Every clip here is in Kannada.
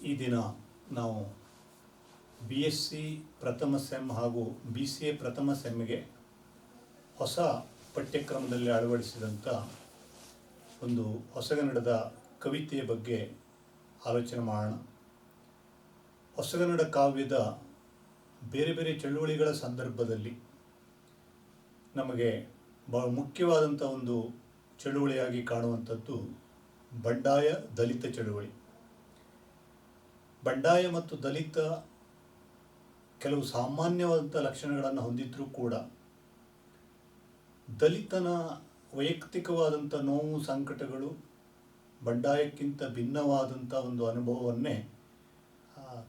ಈ ದಿನ ನಾವು BSc ಪ್ರಥಮ ಸೆಮ್ ಹಾಗೂ BCA ಪ್ರಥಮ ಸೆಮ್ಗೆ ಹೊಸ ಪಠ್ಯಕ್ರಮದಲ್ಲಿ ಅಳವಡಿಸಿದಂಥ ಒಂದು ಹೊಸಗನ್ನಡದ ಕವಿತೆಯ ಬಗ್ಗೆ ಆಲೋಚನೆ ಮಾಡೋಣ. ಹೊಸಗನ್ನಡ ಕಾವ್ಯದ ಬೇರೆ ಬೇರೆ ಚಳುವಳಿಗಳ ಸಂದರ್ಭದಲ್ಲಿ ನಮಗೆ ಬಹಳ ಮುಖ್ಯವಾದಂಥ ಒಂದು ಚಳುವಳಿಯಾಗಿ ಕಾಣುವಂಥದ್ದು ಬಂಡಾಯ ದಲಿತ ಚಳುವಳಿ. ಬಂಡಾಯ ಮತ್ತು ದಲಿತ ಕೆಲವು ಸಾಮಾನ್ಯವಾದಂಥ ಲಕ್ಷಣಗಳನ್ನು ಹೊಂದಿದ್ರೂ ಕೂಡ ದಲಿತನ ವೈಯಕ್ತಿಕವಾದಂಥ ನೋವು ಸಂಕಟಗಳು ಬಂಡಾಯಕ್ಕಿಂತ ಭಿನ್ನವಾದಂಥ ಒಂದು ಅನುಭವವನ್ನೇ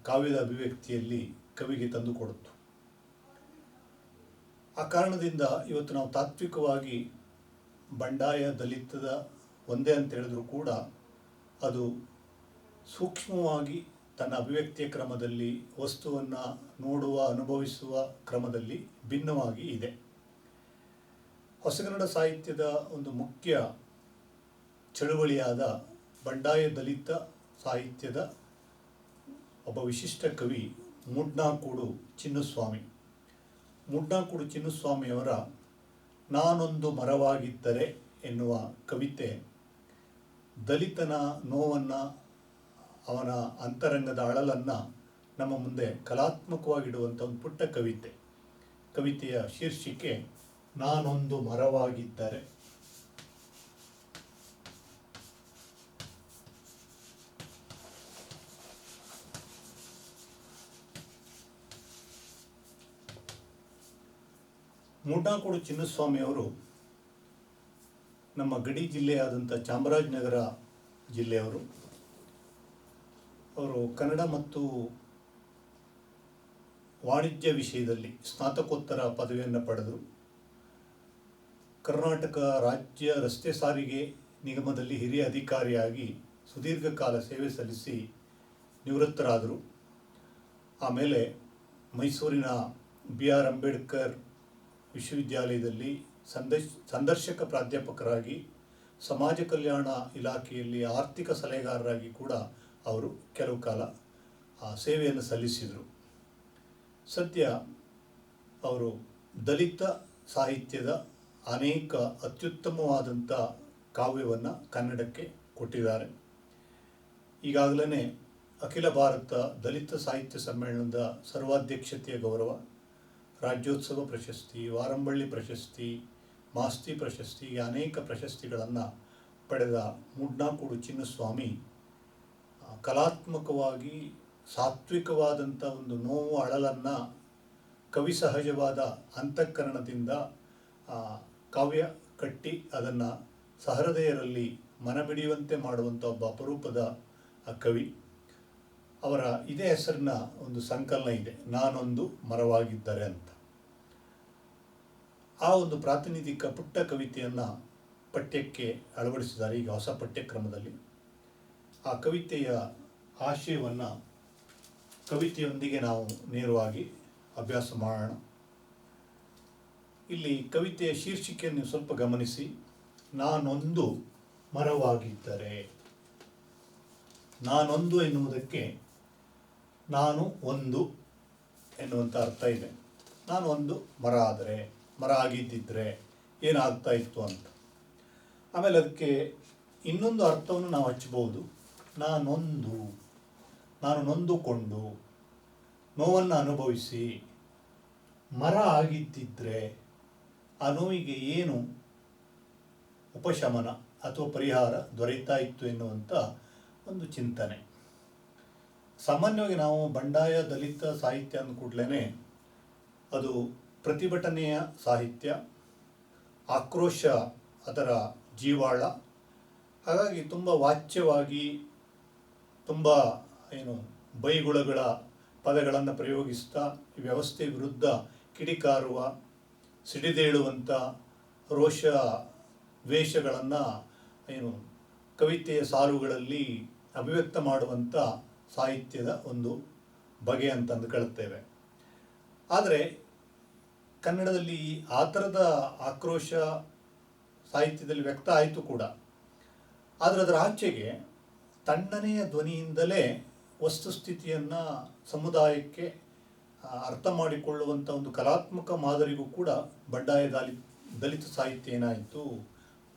ಕಾವ್ಯದ ಅಭಿವ್ಯಕ್ತಿಯಲ್ಲಿ ಕವಿಗೆ ತಂದುಕೊಡುತ್ತು. ಆ ಕಾರಣದಿಂದ ಇವತ್ತು ನಾವು ತಾತ್ವಿಕವಾಗಿ ಬಂಡಾಯ ದಲಿತದ ಒಂದೇ ಅಂತ ಹೇಳಿದ್ರು ಕೂಡ ಅದು ಸೂಕ್ಷ್ಮವಾಗಿ ತನ್ನ ಅಭಿವ್ಯಕ್ತಿಯ ಕ್ರಮದಲ್ಲಿ ವಸ್ತುವನ್ನು ನೋಡುವ ಅನುಭವಿಸುವ ಕ್ರಮದಲ್ಲಿ ಭಿನ್ನವಾಗಿ ಇದೆ. ಹೊಸಗನ್ನಡ ಸಾಹಿತ್ಯದ ಒಂದು ಮುಖ್ಯ ಚಳುವಳಿಯಾದ ಬಂಡಾಯ ದಲಿತ ಸಾಹಿತ್ಯದ ಒಬ್ಬ ವಿಶಿಷ್ಟ ಕವಿ ಮೂಡ್ನಾಕೂಡು ಚಿನ್ನಸ್ವಾಮಿ. ಮೂಡ್ನಾಕೂಡು ಚಿನ್ನಸ್ವಾಮಿಯವರ ನಾನೊಂದು ಮರವಾಗಿದ್ದರೆ ಎನ್ನುವ ಕವಿತೆ ದಲಿತನ ನೋವನ್ನು, ಅವನ ಅಂತರಂಗದ ಅಳಲನ್ನು ನಮ್ಮ ಮುಂದೆ ಕಲಾತ್ಮಕವಾಗಿಡುವಂಥ ಒಂದು ಪುಟ್ಟ ಕವಿತೆ. ಕವಿತೆಯ ಶೀರ್ಷಿಕೆ ನಾನೊಂದು ಮರವಾಗಿದ್ದರೆ. ಮೂಡ್ನಾಕೂಡು ಚಿನ್ನಸ್ವಾಮಿಯವರು ನಮ್ಮ ಗಡಿ ಜಿಲ್ಲೆಯಾದಂಥ ಚಾಮರಾಜನಗರ ಜಿಲ್ಲೆಯವರು. ಅವರು ಕನ್ನಡ ಮತ್ತು ವಾಣಿಜ್ಯ ವಿಷಯದಲ್ಲಿ ಸ್ನಾತಕೋತ್ತರ ಪದವಿಯನ್ನು ಪಡೆದರು. ಕರ್ನಾಟಕ ರಾಜ್ಯ ರಸ್ತೆ ಸಾರಿಗೆ ನಿಗಮದಲ್ಲಿ ಹಿರಿಯ ಅಧಿಕಾರಿಯಾಗಿ ಸುದೀರ್ಘ ಕಾಲ ಸೇವೆ ಸಲ್ಲಿಸಿ ನಿವೃತ್ತರಾದರು. ಆಮೇಲೆ ಮೈಸೂರಿನ BR ಅಂಬೇಡ್ಕರ್ ವಿಶ್ವವಿದ್ಯಾಲಯದಲ್ಲಿ ಸಂದರ್ಶಕ ಪ್ರಾಧ್ಯಾಪಕರಾಗಿ, ಸಮಾಜ ಕಲ್ಯಾಣ ಇಲಾಖೆಯಲ್ಲಿ ಆರ್ಥಿಕ ಸಲಹೆಗಾರರಾಗಿ ಕೂಡ ಅವರು ಕೆಲವು ಕಾಲ ಸೇವೆಯನ್ನು ಸಲ್ಲಿಸಿದರು. ಸದ್ಯ ಅವರು ದಲಿತ ಸಾಹಿತ್ಯದ ಅನೇಕ ಅತ್ಯುತ್ತಮವಾದಂಥ ಕಾವ್ಯವನ್ನು ಕನ್ನಡಕ್ಕೆ ಕೊಟ್ಟಿದ್ದಾರೆ. ಈಗಾಗಲೇ ಅಖಿಲ ಭಾರತ ದಲಿತ ಸಾಹಿತ್ಯ ಸಮ್ಮೇಳನದ ಸರ್ವಾಧ್ಯಕ್ಷತೆಯ ಗೌರವ, ರಾಜ್ಯೋತ್ಸವ ಪ್ರಶಸ್ತಿ, ವಾರಂಬಳ್ಳಿ ಪ್ರಶಸ್ತಿ, ಮಾಸ್ತಿ ಪ್ರಶಸ್ತಿ, ಅನೇಕ ಪ್ರಶಸ್ತಿಗಳನ್ನು ಪಡೆದ ಮೂಡ್ನಾಕೂಡು ಚಿನ್ನಸ್ವಾಮಿ ಕಲಾತ್ಮಕವಾಗಿ ಸಾತ್ವಿಕವಾದಂಥ ಒಂದು ನೋವು ಅಳಲನ್ನು ಕವಿ ಸಹಜವಾದ ಅಂತಃಕರಣದಿಂದ ಕಾವ್ಯ ಕಟ್ಟಿ ಅದನ್ನು ಸಹೃದಯರಲ್ಲಿ ಮನಮಿಡಿಯುವಂತೆ ಮಾಡುವಂಥ ಒಬ್ಬ ಅಪರೂಪದ ಕವಿ. ಅವರ ಇದೇ ಹೆಸರಿನ ಒಂದು ಸಂಕಲನ ಇದೆ, ನಾನೊಂದು ಮರವಾಗಿದ್ದರೆ ಅಂತ. ಆ ಒಂದು ಪ್ರಾತಿನಿಧಿಕ ಪುಟ್ಟ ಕವಿತೆಯನ್ನು ಪಠ್ಯಕ್ಕೆ ಅಳವಡಿಸಿದ್ದಾರೆ ಈಗ ಹೊಸ ಪಠ್ಯಕ್ರಮದಲ್ಲಿ. ಆ ಕವಿತೆಯ ಆಶಯವನ್ನು ಕವಿತೆಯೊಂದಿಗೆ ನಾವು ನೇರವಾಗಿ ಅಭ್ಯಾಸ ಮಾಡೋಣ. ಇಲ್ಲಿ ಕವಿತೆಯ ಶೀರ್ಷಿಕೆಯನ್ನು ನೀವು ಸ್ವಲ್ಪ ಗಮನಿಸಿ. ನಾನೊಂದು ಮರವಾಗಿದ್ದರೆ. ನಾನೊಂದು ಎನ್ನುವುದಕ್ಕೆ ನಾನು ಒಂದು ಎನ್ನುವಂಥ ಅರ್ಥ ಇದೆ. ನಾನು ಒಂದು ಮರ ಆದರೆ, ಮರ ಆಗಿದ್ದಿದ್ರೆ ಏನಾಗ್ತಾ ಇತ್ತು ಅಂತ. ಆಮೇಲೆ ಅದಕ್ಕೆ ಇನ್ನೊಂದು ಅರ್ಥವನ್ನು ನಾವು ಹಚ್ಚಬಹುದು. ನಾನು ನೊಂದುಕೊಂಡು ನೋವನ್ನು ಅನುಭವಿಸಿ ಮರ ಆಗಿದ್ದಿದ್ರೆ ಆ ನೋವಿಗೆ ಏನು ಉಪಶಮನ ಅಥವಾ ಪರಿಹಾರ ದೊರೆಯುತ್ತಾ ಇತ್ತು ಎನ್ನುವಂಥ ಒಂದು ಚಿಂತನೆ. ಸಾಮಾನ್ಯವಾಗಿ ನಾವು ಬಂಡಾಯ ದಲಿತ ಸಾಹಿತ್ಯ ಅಂದ ಕೂಡಲೇ ಅದು ಪ್ರತಿಭಟನೆಯ ಸಾಹಿತ್ಯ, ಆಕ್ರೋಶ ಅದರ ಜೀವಾಳ. ಹಾಗಾಗಿ ತುಂಬ ವಾಚ್ಯವಾಗಿ, ತುಂಬ ಬೈಗುಳಗಳ ಪದಗಳನ್ನು ಪ್ರಯೋಗಿಸ್ತಾ ವ್ಯವಸ್ಥೆ ವಿರುದ್ಧ ಕಿಡಿಕಾರುವ, ಸಿಡಿದೇಳುವಂಥ ರೋಷ ದ್ವೇಷಗಳನ್ನು ಕವಿತೆಯ ಸಾಲುಗಳಲ್ಲಿ ಅಭಿವ್ಯಕ್ತ ಮಾಡುವಂಥ ಸಾಹಿತ್ಯದ ಒಂದು ಬಗೆ ಅಂತ ಅಂದುಕೊಳ್ಳುತ್ತೇವೆ. ಆದರೆ ಕನ್ನಡದಲ್ಲಿ ಆ ಥರದ ಆಕ್ರೋಶ ಸಾಹಿತ್ಯದಲ್ಲಿ ವ್ಯಕ್ತ ಆಯಿತು ಕೂಡ. ಆದರೆ ಅದರ ಆಚೆಗೆ ತಣ್ಣನೆಯ ಧ್ವನಿಯಿಂದಲೇ ವಸ್ತುಸ್ಥಿತಿಯನ್ನು ಸಮುದಾಯಕ್ಕೆ ಅರ್ಥ ಮಾಡಿಕೊಳ್ಳುವಂಥ ಒಂದು ಕಲಾತ್ಮಕ ಮಾದರಿಗೂ ಕೂಡ ಬಂಡಾಯ ದಲಿತ ಸಾಹಿತ್ಯ ಏನಾಯಿತು,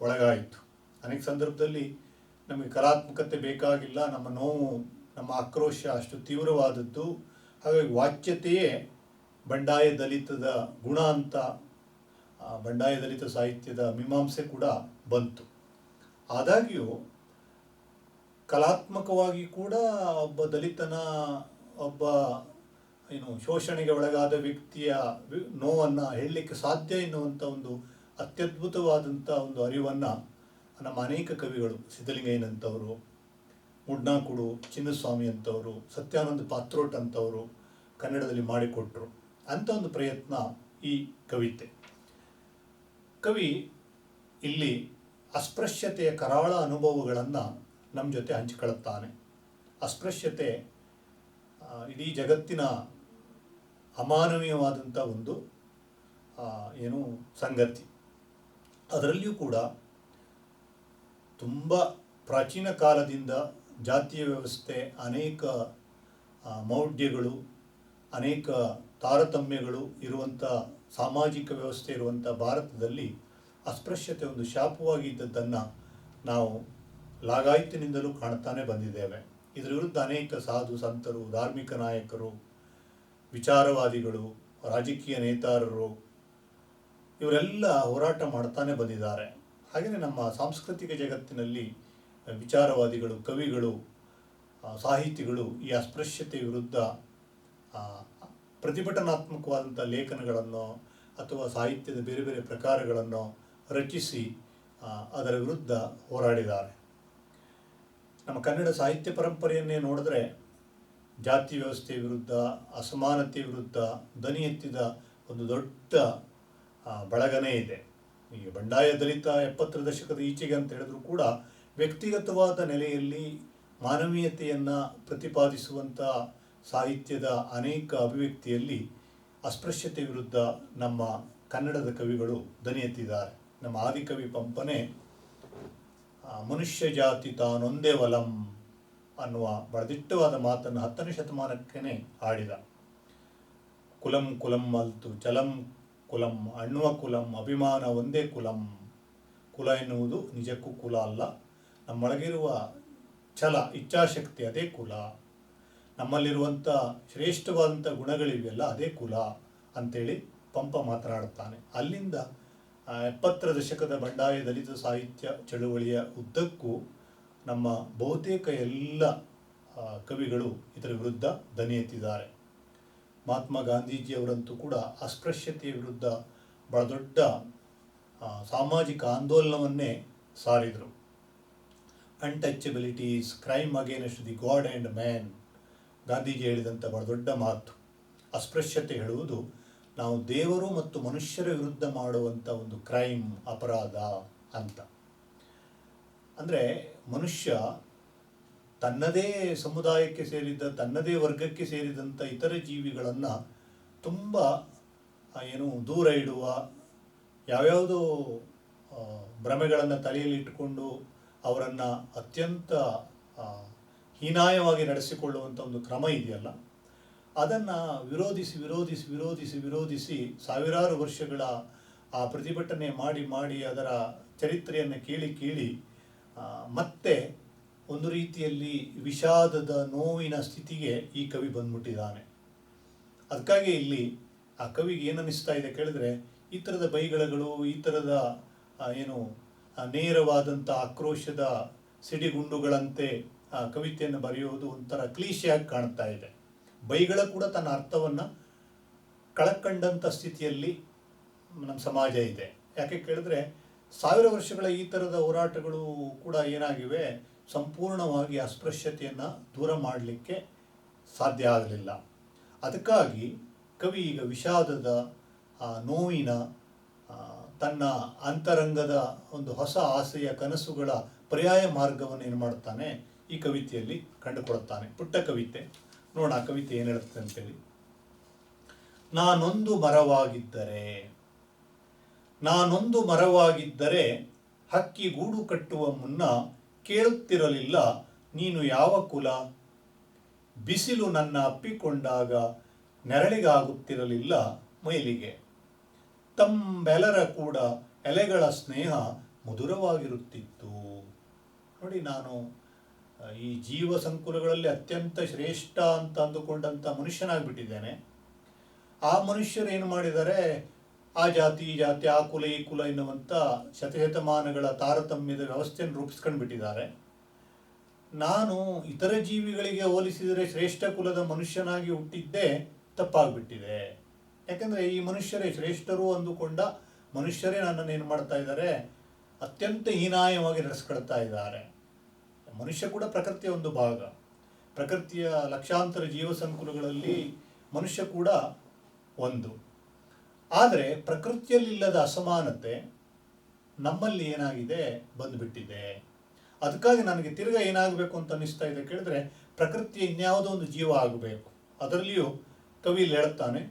ಒಳಗಾಯಿತು. ಅನೇಕ ಸಂದರ್ಭದಲ್ಲಿ ನಮಗೆ ಕಲಾತ್ಮಕತೆ ಬೇಕಾಗಿಲ್ಲ, ನಮ್ಮ ನೋವು, ನಮ್ಮ ಆಕ್ರೋಶ ಅಷ್ಟು ತೀವ್ರವಾದದ್ದು, ಹಾಗಾಗಿ ವಾಚ್ಯತೆಯೇ ಬಂಡಾಯ ದಲಿತದ ಗುಣ ಅಂತ ಬಂಡಾಯ ದಲಿತ ಸಾಹಿತ್ಯದ ಮೀಮಾಂಸೆ ಕೂಡ ಬಂತು. ಆದಾಗ್ಯೂ ಕಲಾತ್ಮಕವಾಗಿ ಕೂಡ ಒಬ್ಬ ದಲಿತನ, ಒಬ್ಬ ಶೋಷಣೆಗೆ ಒಳಗಾದ ವ್ಯಕ್ತಿಯ ನೋವನ್ನು ಹೇಳಲಿಕ್ಕೆ ಸಾಧ್ಯ ಎನ್ನುವಂಥ ಒಂದು ಅತ್ಯದ್ಭುತವಾದಂಥ ಒಂದು ಅರಿವನ್ನು ನಮ್ಮ ಅನೇಕ ಕವಿಗಳು, ಸಿದ್ಧಲಿಂಗಯ್ಯನಂಥವರು, ಮುಡ್ನಾಕುಡು ಚಿನ್ನಸ್ವಾಮಿ ಅಂತವರು, ಸತ್ಯಾನಂದ ಪಾತ್ರೋಟ್ ಅಂತವರು ಕನ್ನಡದಲ್ಲಿ ಮಾಡಿಕೊಟ್ರು. ಅಂಥ ಒಂದು ಪ್ರಯತ್ನ ಈ ಕವಿತೆ. ಕವಿ ಇಲ್ಲಿ ಅಸ್ಪೃಶ್ಯತೆಯ ಕರಾಳ ಅನುಭವಗಳನ್ನು ನಮ್ಮ ಜೊತೆ ಹಂಚಿಕೊಳ್ಳುತ್ತಾನೆ. ಅಸ್ಪೃಶ್ಯತೆ ಇಡೀ ಜಗತ್ತಿನ ಅಮಾನವೀಯವಾದಂಥ ಒಂದು ಸಂಗತಿ. ಅದರಲ್ಲಿಯೂ ಕೂಡ ತುಂಬ ಪ್ರಾಚೀನ ಕಾಲದಿಂದ ಜಾತಿಯ ವ್ಯವಸ್ಥೆ, ಅನೇಕ ಮೌಢ್ಯಗಳು, ಅನೇಕ ತಾರತಮ್ಯಗಳು ಇರುವಂಥ ಸಾಮಾಜಿಕ ವ್ಯವಸ್ಥೆ ಇರುವಂಥ ಭಾರತದಲ್ಲಿ ಅಸ್ಪೃಶ್ಯತೆ ಒಂದು ಶಾಪವಾಗಿದ್ದದ್ದನ್ನು ನಾವು ಲಾಗಾಯತಿನಿಂದಲೂ ಕಾಣ್ತಾನೆ ಬಂದಿದ್ದೇವೆ. ಇದರ ವಿರುದ್ಧ ಅನೇಕ ಸಾಧು ಸಂತರು, ಧಾರ್ಮಿಕ ನಾಯಕರು, ವಿಚಾರವಾದಿಗಳು, ರಾಜಕೀಯ ನೇತಾರರು ಇವರೆಲ್ಲ ಹೋರಾಟ ಮಾಡ್ತಾನೆ ಬಂದಿದ್ದಾರೆ. ಹಾಗೆಯೇ ನಮ್ಮ ಸಾಂಸ್ಕೃತಿಕ ಜಗತ್ತಿನಲ್ಲಿ ವಿಚಾರವಾದಿಗಳು, ಕವಿಗಳು, ಸಾಹಿತಿಗಳು ಈ ಅಸ್ಪೃಶ್ಯತೆ ವಿರುದ್ಧ ಪ್ರತಿಭಟನಾತ್ಮಕವಾದಂಥ ಲೇಖನಗಳನ್ನು ಅಥವಾ ಸಾಹಿತ್ಯದ ಬೇರೆ ಬೇರೆ ಪ್ರಕಾರಗಳನ್ನು ರಚಿಸಿ ಅದರ ವಿರುದ್ಧ ಹೋರಾಡಿದ್ದಾರೆ. ನಮ್ಮ ಕನ್ನಡ ಸಾಹಿತ್ಯ ಪರಂಪರೆಯನ್ನೇ ನೋಡಿದ್ರೆ ಜಾತಿ ವ್ಯವಸ್ಥೆಯ ವಿರುದ್ಧ, ಅಸಮಾನತೆ ವಿರುದ್ಧ ದನಿ ಎತ್ತಿದ ಒಂದು ದೊಡ್ಡ ಬಳಗನೇ ಇದೆ. ಈ ಬಂಡಾಯ ದಲಿತ 70ರ ದಶಕದ ಈಚೆಗೆ ಅಂತ ಹೇಳಿದ್ರು ಕೂಡ ವ್ಯಕ್ತಿಗತವಾದ ನೆಲೆಯಲ್ಲಿ ಮಾನವೀಯತೆಯನ್ನು ಪ್ರತಿಪಾದಿಸುವಂಥ ಸಾಹಿತ್ಯದ ಅನೇಕ ಅಭಿವ್ಯಕ್ತಿಯಲ್ಲಿ ಅಸ್ಪೃಶ್ಯತೆ ವಿರುದ್ಧ ನಮ್ಮ ಕನ್ನಡದ ಕವಿಗಳು ದನಿ ಎತ್ತಿದ್ದಾರೆ. ನಮ್ಮ ಆದಿಕವಿ ಪಂಪನೆ ಮನುಷ್ಯ ಜಾತಿ ತಾನೊಂದೇ ವಲಂ ಅನ್ನುವ ಬಡದಿಟ್ಟವಾದ ಮಾತನ್ನು 10ನೇ ಶತಮಾನಕ್ಕೇ ಆಡಿದ. ಕುಲಂ ಕುಲಂ ಅಲ್ತು ಚಲಂ ಕುಲಂ ಅಣ್ಣುವ ಕುಲಂ ಅಭಿಮಾನ ಒಂದೇ ಕುಲಂ. ಕುಲ ಎನ್ನುವುದು ನಿಜಕ್ಕೂ ಕುಲ ಅಲ್ಲ, ನಮ್ಮೊಳಗಿರುವ ಛಲ, ಇಚ್ಛಾಶಕ್ತಿ ಅದೇ ಕುಲ. ನಮ್ಮಲ್ಲಿರುವಂಥ ಶ್ರೇಷ್ಠವಾದಂಥ ಗುಣಗಳಿವೆಯಲ್ಲ ಅದೇ ಕುಲ ಅಂತೇಳಿ ಪಂಪ ಮಾತನಾಡುತ್ತಾನೆ. ಅಲ್ಲಿಂದ 70ರ ದಶಕದ ಬಂಡಾಯ ದಲಿತ ಸಾಹಿತ್ಯ ಚಳುವಳಿಯ ಉದ್ದಕ್ಕೂ ನಮ್ಮ ಬಹುತೇಕ ಎಲ್ಲ ಕವಿಗಳು ಇದರ ವಿರುದ್ಧ ದನಿ ಎತ್ತಿದ್ದಾರೆ. ಮಹಾತ್ಮ ಗಾಂಧೀಜಿಯವರಂತೂ ಕೂಡ ಅಸ್ಪೃಶ್ಯತೆಯ ವಿರುದ್ಧ ಬಹಳ ದೊಡ್ಡ ಸಾಮಾಜಿಕ ಆಂದೋಲನವನ್ನೇ ಸಾರಿದರು. Untouchability is crime against the god and man. Gandhiji ಹೇಳಿದಂಥ ಬಹಳ ದೊಡ್ಡ ಮಾತು. ಅಸ್ಪೃಶ್ಯತೆ ಹೇಳುವುದು ನಾವು ದೇವರು ಮತ್ತು ಮನುಷ್ಯರ ವಿರುದ್ಧ ಮಾಡುವಂಥ ಒಂದು ಕ್ರೈಮ್, ಅಪರಾಧ ಅಂತ. ಅಂದರೆ ಮನುಷ್ಯ ತನ್ನದೇ ಸಮುದಾಯಕ್ಕೆ ಸೇರಿದ, ತನ್ನದೇ ವರ್ಗಕ್ಕೆ ಸೇರಿದಂಥ ಇತರ ಜೀವಿಗಳನ್ನು ತುಂಬ ದೂರ ಇಡುವ, ಯಾವ್ಯಾವುದೋ ಭ್ರಮೆಗಳನ್ನು ತಲೆಯಲ್ಲಿಟ್ಟುಕೊಂಡು ಅವರನ್ನು ಅತ್ಯಂತ ಹೀನಾಯವಾಗಿ ನಡೆಸಿಕೊಳ್ಳುವಂಥ ಒಂದು ಕ್ರಮ ಇದೆಯಲ್ಲ, ಅದನ್ನು ವಿರೋಧಿಸಿ ವಿರೋಧಿಸಿ ವಿರೋಧಿಸಿ ವಿರೋಧಿಸಿ ಸಾವಿರಾರು ವರ್ಷಗಳ ಆ ಪ್ರತಿಭಟನೆ ಮಾಡಿ ಮಾಡಿ ಅದರ ಚರಿತ್ರೆಯನ್ನು ಕೇಳಿ ಕೇಳಿ ಮತ್ತೆ ಒಂದು ರೀತಿಯಲ್ಲಿ ವಿಷಾದದ ನೋವಿನ ಸ್ಥಿತಿಗೆ ಈ ಕವಿ ಬಂದ್ಬಿಟ್ಟಿದ್ದಾನೆ. ಅದಕ್ಕಾಗಿ ಇಲ್ಲಿ ಆ ಕವಿಗೆ ಏನನ್ನಿಸ್ತಾ ಇದೆ ಕೇಳಿದ್ರೆ, ಈ ಥರದ ಬೈಗಳಗಳು, ಈ ಥರದ ನೇರವಾದಂಥ ಆಕ್ರೋಶದ ಸಿಡಿಗುಂಡುಗಳಂತೆ ಕವಿತೆಯನ್ನು ಬರೆಯುವುದು ಒಂಥರ ಕ್ಲೀಶೆಯಾಗಿ ಕಾಣ್ತಾ ಇದೆ. ಬೈಗಳ ಕೂಡ ತನ್ನ ಅರ್ಥವನ್ನು ಕಳಕೊಂಡಂಥ ಸ್ಥಿತಿಯಲ್ಲಿ ನಮ್ಮ ಸಮಾಜ ಇದೆ. ಯಾಕೆ ಕೇಳಿದ್ರೆ 1000 ವರ್ಷಗಳ ಈ ಥರದ ಹೋರಾಟಗಳು ಕೂಡ ಏನಾಗಿವೆ, ಸಂಪೂರ್ಣವಾಗಿ ಅಸ್ಪೃಶ್ಯತೆಯನ್ನು ದೂರ ಮಾಡಲಿಕ್ಕೆ ಸಾಧ್ಯ ಆಗಲಿಲ್ಲ. ಅದಕ್ಕಾಗಿ ಕವಿ ಈಗ ವಿಷಾದದ, ನೋವಿನ, ತನ್ನ ಅಂತರಂಗದ ಒಂದು ಹೊಸ ಆಸೆಯ ಕನಸುಗಳ ಪರ್ಯಾಯ ಮಾರ್ಗವನ್ನು ಏನು ಮಾಡ್ತಾನೆ ಈ ಕವಿತೆಯಲ್ಲಿ ಕಂಡುಕೊಡುತ್ತಾನೆ. ಪುಟ್ಟ ಕವಿತೆ ನೋಡೋಣ, ಆ ಕವಿತೆ ಏನು ಹೇಳುತ್ತೆ ಅಂತೇಳಿ. ನಾನೊಂದು ಮರವಾಗಿದ್ದರೆ ಹಕ್ಕಿ ಗೂಡು ಕಟ್ಟುವ ಮುನ್ನ ಕೇಳುತ್ತಿರಲಿಲ್ಲ ನೀನು ಯಾವ ಕುಲ. ಬಿಸಿಲು ನನ್ನ ಅಪ್ಪಿಕೊಂಡಾಗ ನೆರಳಿಗಾಗುತ್ತಿರಲಿಲ್ಲ ಮೈಲಿಗೆ. ತಂಬೆಲರ ಕೂಡ ಎಲೆಗಳ ಸ್ನೇಹ ಮಧುರವಾಗಿರುತ್ತಿತ್ತು. ನೋಡಿ, ನಾನು ಈ ಜೀವ ಸಂಕುಲಗಳಲ್ಲಿ ಅತ್ಯಂತ ಶ್ರೇಷ್ಠ ಅಂತ ಅಂದುಕೊಂಡಂಥ ಮನುಷ್ಯನಾಗ್ಬಿಟ್ಟಿದ್ದೇನೆ. ಆ ಮನುಷ್ಯರು ಏನು ಮಾಡಿದ್ದಾರೆ, ಆ ಜಾತಿ ಈ ಜಾತಿ, ಆ ಕುಲ ಈ ಕುಲ ಎನ್ನುವಂಥ ಶತಶತಮಾನಗಳ ತಾರತಮ್ಯದ ವ್ಯವಸ್ಥೆಯನ್ನು ರೂಪಿಸ್ಕೊಂಡು ಬಿಟ್ಟಿದ್ದಾರೆ. ನಾನು ಇತರ ಜೀವಿಗಳಿಗೆ ಹೋಲಿಸಿದರೆ ಶ್ರೇಷ್ಠ ಕುಲದ ಮನುಷ್ಯನಾಗಿ ಹುಟ್ಟಿದ್ದೇ ತಪ್ಪಾಗ್ಬಿಟ್ಟಿದೆ. ಯಾಕಂದರೆ ಈ ಮನುಷ್ಯರೇ ಶ್ರೇಷ್ಠರು ಅಂದುಕೊಂಡ ಮನುಷ್ಯರೇ ನನ್ನನ್ನು ಏನು ಮಾಡ್ತಾ ಇದ್ದಾರೆ, ಅತ್ಯಂತ ಹೀನಾಯವಾಗಿ ನಡೆಸ್ಕೊಳ್ತಾ ಇದ್ದಾರೆ. ಮನುಷ್ಯ ಕೂಡ ಪ್ರಕೃತಿಯ ಒಂದು ಭಾಗ. ಪ್ರಕೃತಿಯ ಲಕ್ಷಾಂತರ ಜೀವ ಸಂಕುಲಗಳಲ್ಲಿ ಮನುಷ್ಯ ಕೂಡ ಒಂದು. ಆದರೆ ಪ್ರಕೃತಿಯಲ್ಲಿಲ್ಲದ ಅಸಮಾನತೆ ನಮ್ಮಲ್ಲಿ ಏನಾಗಿದೆ, ಬಂದುಬಿಟ್ಟಿದೆ. ಅದಕ್ಕಾಗಿ ನನಗೆ ತಿರ್ಗಾ ಏನಾಗಬೇಕು ಅಂತ ಅನ್ನಿಸ್ತಾ ಇದೆ ಕೇಳಿದ್ರೆ, ಪ್ರಕೃತಿಯ ಇನ್ಯಾವುದೋ ಒಂದು ಜೀವ ಆಗಬೇಕು. ಅದರಲ್ಲಿಯೂ ಕವಿಯಲ್ಲಿ ಹೇಳ್ತಾನೆ,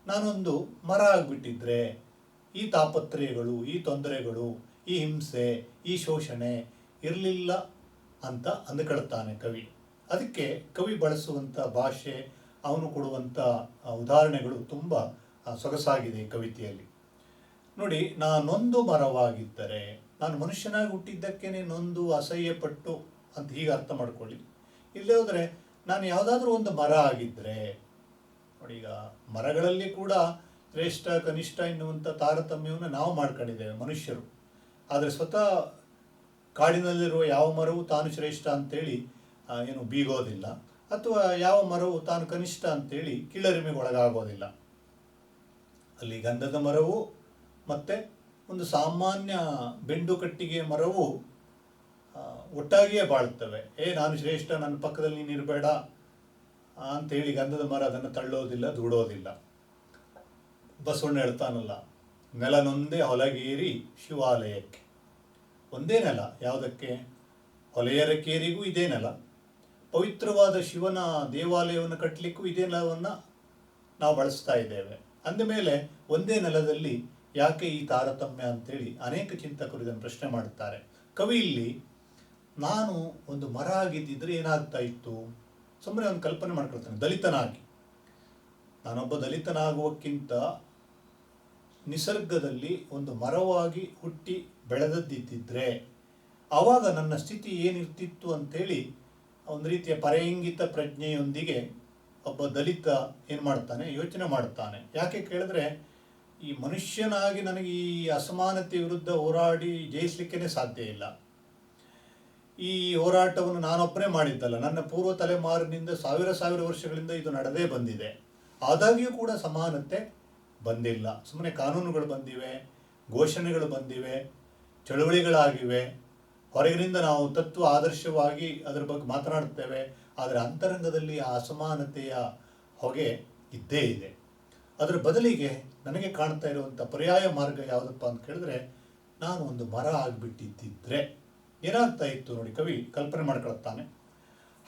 ನಾನೊಂದು ಮರ ಆಗಿಬಿಟ್ಟಿದ್ರೆ ಈ ತಾಪತ್ರಯಗಳು, ಈ ತೊಂದರೆಗಳು, ಈ ಹಿಂಸೆ, ಈ ಶೋಷಣೆ ಇರಲಿಲ್ಲ ಅಂತ ಅಂದುಕೊಳ್ತಾನೆ ಕವಿ. ಅದಕ್ಕೆ ಕವಿ ಬಳಸುವಂಥ ಭಾಷೆ, ಅವನು ಕೊಡುವಂಥ ಉದಾಹರಣೆಗಳು ತುಂಬ ಸೊಗಸಾಗಿದೆ ಈ ಕವಿತೆಯಲ್ಲಿ. ನೋಡಿ, ನಾನೊಂದು ಮರವಾಗಿದ್ದರೆ, ನಾನು ಮನುಷ್ಯನಾಗಿ ಹುಟ್ಟಿದ್ದಕ್ಕೇನೆ ನೊಂದು ಅಸಹ್ಯಪಟ್ಟು ಅಂತ ಹೀಗೆ ಅರ್ಥ ಮಾಡ್ಕೊಳ್ಳಿ. ಇಲ್ಲೇ ಹೋದರೆ ನಾನು ಯಾವುದಾದ್ರೂ ಒಂದು ಮರ ಆಗಿದ್ದರೆ, ನೋಡಿ, ಈಗ ಮರಗಳಲ್ಲಿ ಕೂಡ ಶ್ರೇಷ್ಠ ಕನಿಷ್ಠ ಎನ್ನುವಂಥ ತಾರತಮ್ಯವನ್ನು ನಾವು ಮಾಡ್ಕೊಂಡಿದ್ದೇವೆ ಮನುಷ್ಯರು. ಆದರೆ ಸ್ವತಃ ಕಾಡಿನಲ್ಲಿರುವ ಯಾವ ಮರವು ತಾನು ಶ್ರೇಷ್ಠ ಅಂತೇಳಿ ಏನು ಬೀಗೋದಿಲ್ಲ, ಅಥವಾ ಯಾವ ಮರವು ತಾನು ಕನಿಷ್ಠ ಅಂತೇಳಿ ಕೀಳರಿಮೆಗೆ ಒಳಗಾಗೋದಿಲ್ಲ. ಅಲ್ಲಿ ಗಂಧದ ಮರವು ಮತ್ತು ಒಂದು ಸಾಮಾನ್ಯ ಬೆಂಡು ಕಟ್ಟಿಗೆ ಮರವು ಒಟ್ಟಾಗಿಯೇ ಬಾಳ್ತವೆ. ನಾನು ಶ್ರೇಷ್ಠ, ನನ್ನ ಪಕ್ಕದಲ್ಲಿ ನೀನು ಇರಬೇಡ ಅಂತೇಳಿ ಗಂಧದ ಮರ ಅದನ್ನು ತಳ್ಳೋದಿಲ್ಲ, ದೂಡೋದಿಲ್ಲ. ಬಸವಣ್ಣ ಹೇಳ್ತಾನಲ್ಲ, ನೆಲನೊಂದೇ ಹೊಲಗೇರಿ ಶಿವಾಲಯಕ್ಕೆ. ಒಂದೇ ನೆಲ, ಯಾವುದಕ್ಕೆ? ಹೊಲೆಯರಕೇರಿಗೂ ಇದೇ ನೆಲ. ಪವಿತ್ರವಾದ ಶಿವನ ದೇವಾಲಯವನ್ನು ಕಟ್ಟಲಿಕ್ಕೂ ಇದೇ ನೆಲವನ್ನು ನಾವು ಬಳಸ್ತಾ ಇದ್ದೇವೆ. ಅಂದಮೇಲೆ ಒಂದೇ ನೆಲದಲ್ಲಿ ಯಾಕೆ ಈ ತಾರತಮ್ಯ ಅಂತೇಳಿ ಅನೇಕ ಚಿಂತಕರು ಇದನ್ನು ಪ್ರಶ್ನೆ ಮಾಡುತ್ತಾರೆ. ಕವಿ ಇಲ್ಲಿ ನಾನು ಒಂದು ಮರ ಆಗಿದ್ದಿದ್ರೆ ಏನಾಗ್ತಾ ಇತ್ತು, ಸುಮ್ಮನೆ ಒಂದು ಕಲ್ಪನೆ ಮಾಡ್ಕೊಳ್ತಾನೆ. ದಲಿತನಾಗಿ, ನಾನೊಬ್ಬ ದಲಿತನಾಗುವಕ್ಕಿಂತ ನಿಸರ್ಗದಲ್ಲಿ ಒಂದು ಮರವಾಗಿ ಹುಟ್ಟಿ ಬೆಳೆದದ್ದಿದ್ದರೆ ಆವಾಗ ನನ್ನ ಸ್ಥಿತಿ ಏನಿರ್ತಿತ್ತು ಅಂಥೇಳಿ ಒಂದು ರೀತಿಯ ಪರೈಂಗಿತ ಪ್ರಜ್ಞೆಯೊಂದಿಗೆ ಒಬ್ಬ ದಲಿತ ಏನು ಮಾಡ್ತಾನೆ, ಯೋಚನೆ ಮಾಡ್ತಾನೆ. ಯಾಕೆ ಕೇಳಿದ್ರೆ, ಈ ಮನುಷ್ಯನಾಗಿ ನನಗೆ ಈ ಅಸಮಾನತೆ ವಿರುದ್ಧ ಹೋರಾಡಿ ಜಯಿಸಲಿಕ್ಕೇ ಸಾಧ್ಯ ಇಲ್ಲ. ಈ ಹೋರಾಟವನ್ನು ನಾನೊಬ್ಬನೇ ಮಾಡಿದ್ದಲ್ಲ, ನನ್ನ ಪೂರ್ವ ತಲೆಮಾರಿನಿಂದ ಸಾವಿರ ವರ್ಷಗಳಿಂದ ಇದು ನಡೆದೇ ಬಂದಿದೆ. ಆದಾಗ್ಯೂ ಕೂಡ ಸಮಾನತೆ ಬಂದಿಲ್ಲ. ಸುಮ್ಮನೆ ಕಾನೂನುಗಳು ಬಂದಿವೆ, ಘೋಷಣೆಗಳು ಬಂದಿವೆ, ಚಳುವಳಿಗಳಾಗಿವೆ. ಹೊರಗಿನಿಂದ ನಾವು ತತ್ವ ಆದರ್ಶವಾಗಿ ಅದರ ಬಗ್ಗೆ ಮಾತನಾಡ್ತೇವೆ, ಆದರೆ ಅಂತರಂಗದಲ್ಲಿ ಆ ಅಸಮಾನತೆಯ ಹೊಗೆ ಇದ್ದೇ ಇದೆ. ಅದರ ಬದಲಿಗೆ ನನಗೆ ಕಾಣ್ತಾ ಇರುವಂಥ ಪರ್ಯಾಯ ಮಾರ್ಗ ಯಾವುದಪ್ಪ ಅಂತ ಕೇಳಿದ್ರೆ, ನಾನು ಒಂದು ಮರ ಆಗಿಬಿಟ್ಟಿದ್ದಿದ್ರೆ ಏನಾಗ್ತಾ ಇತ್ತು ನೋಡಿ. ಕವಿ ಕಲ್ಪನೆ ಮಾಡ್ಕೊಳ್ತಾನೆ.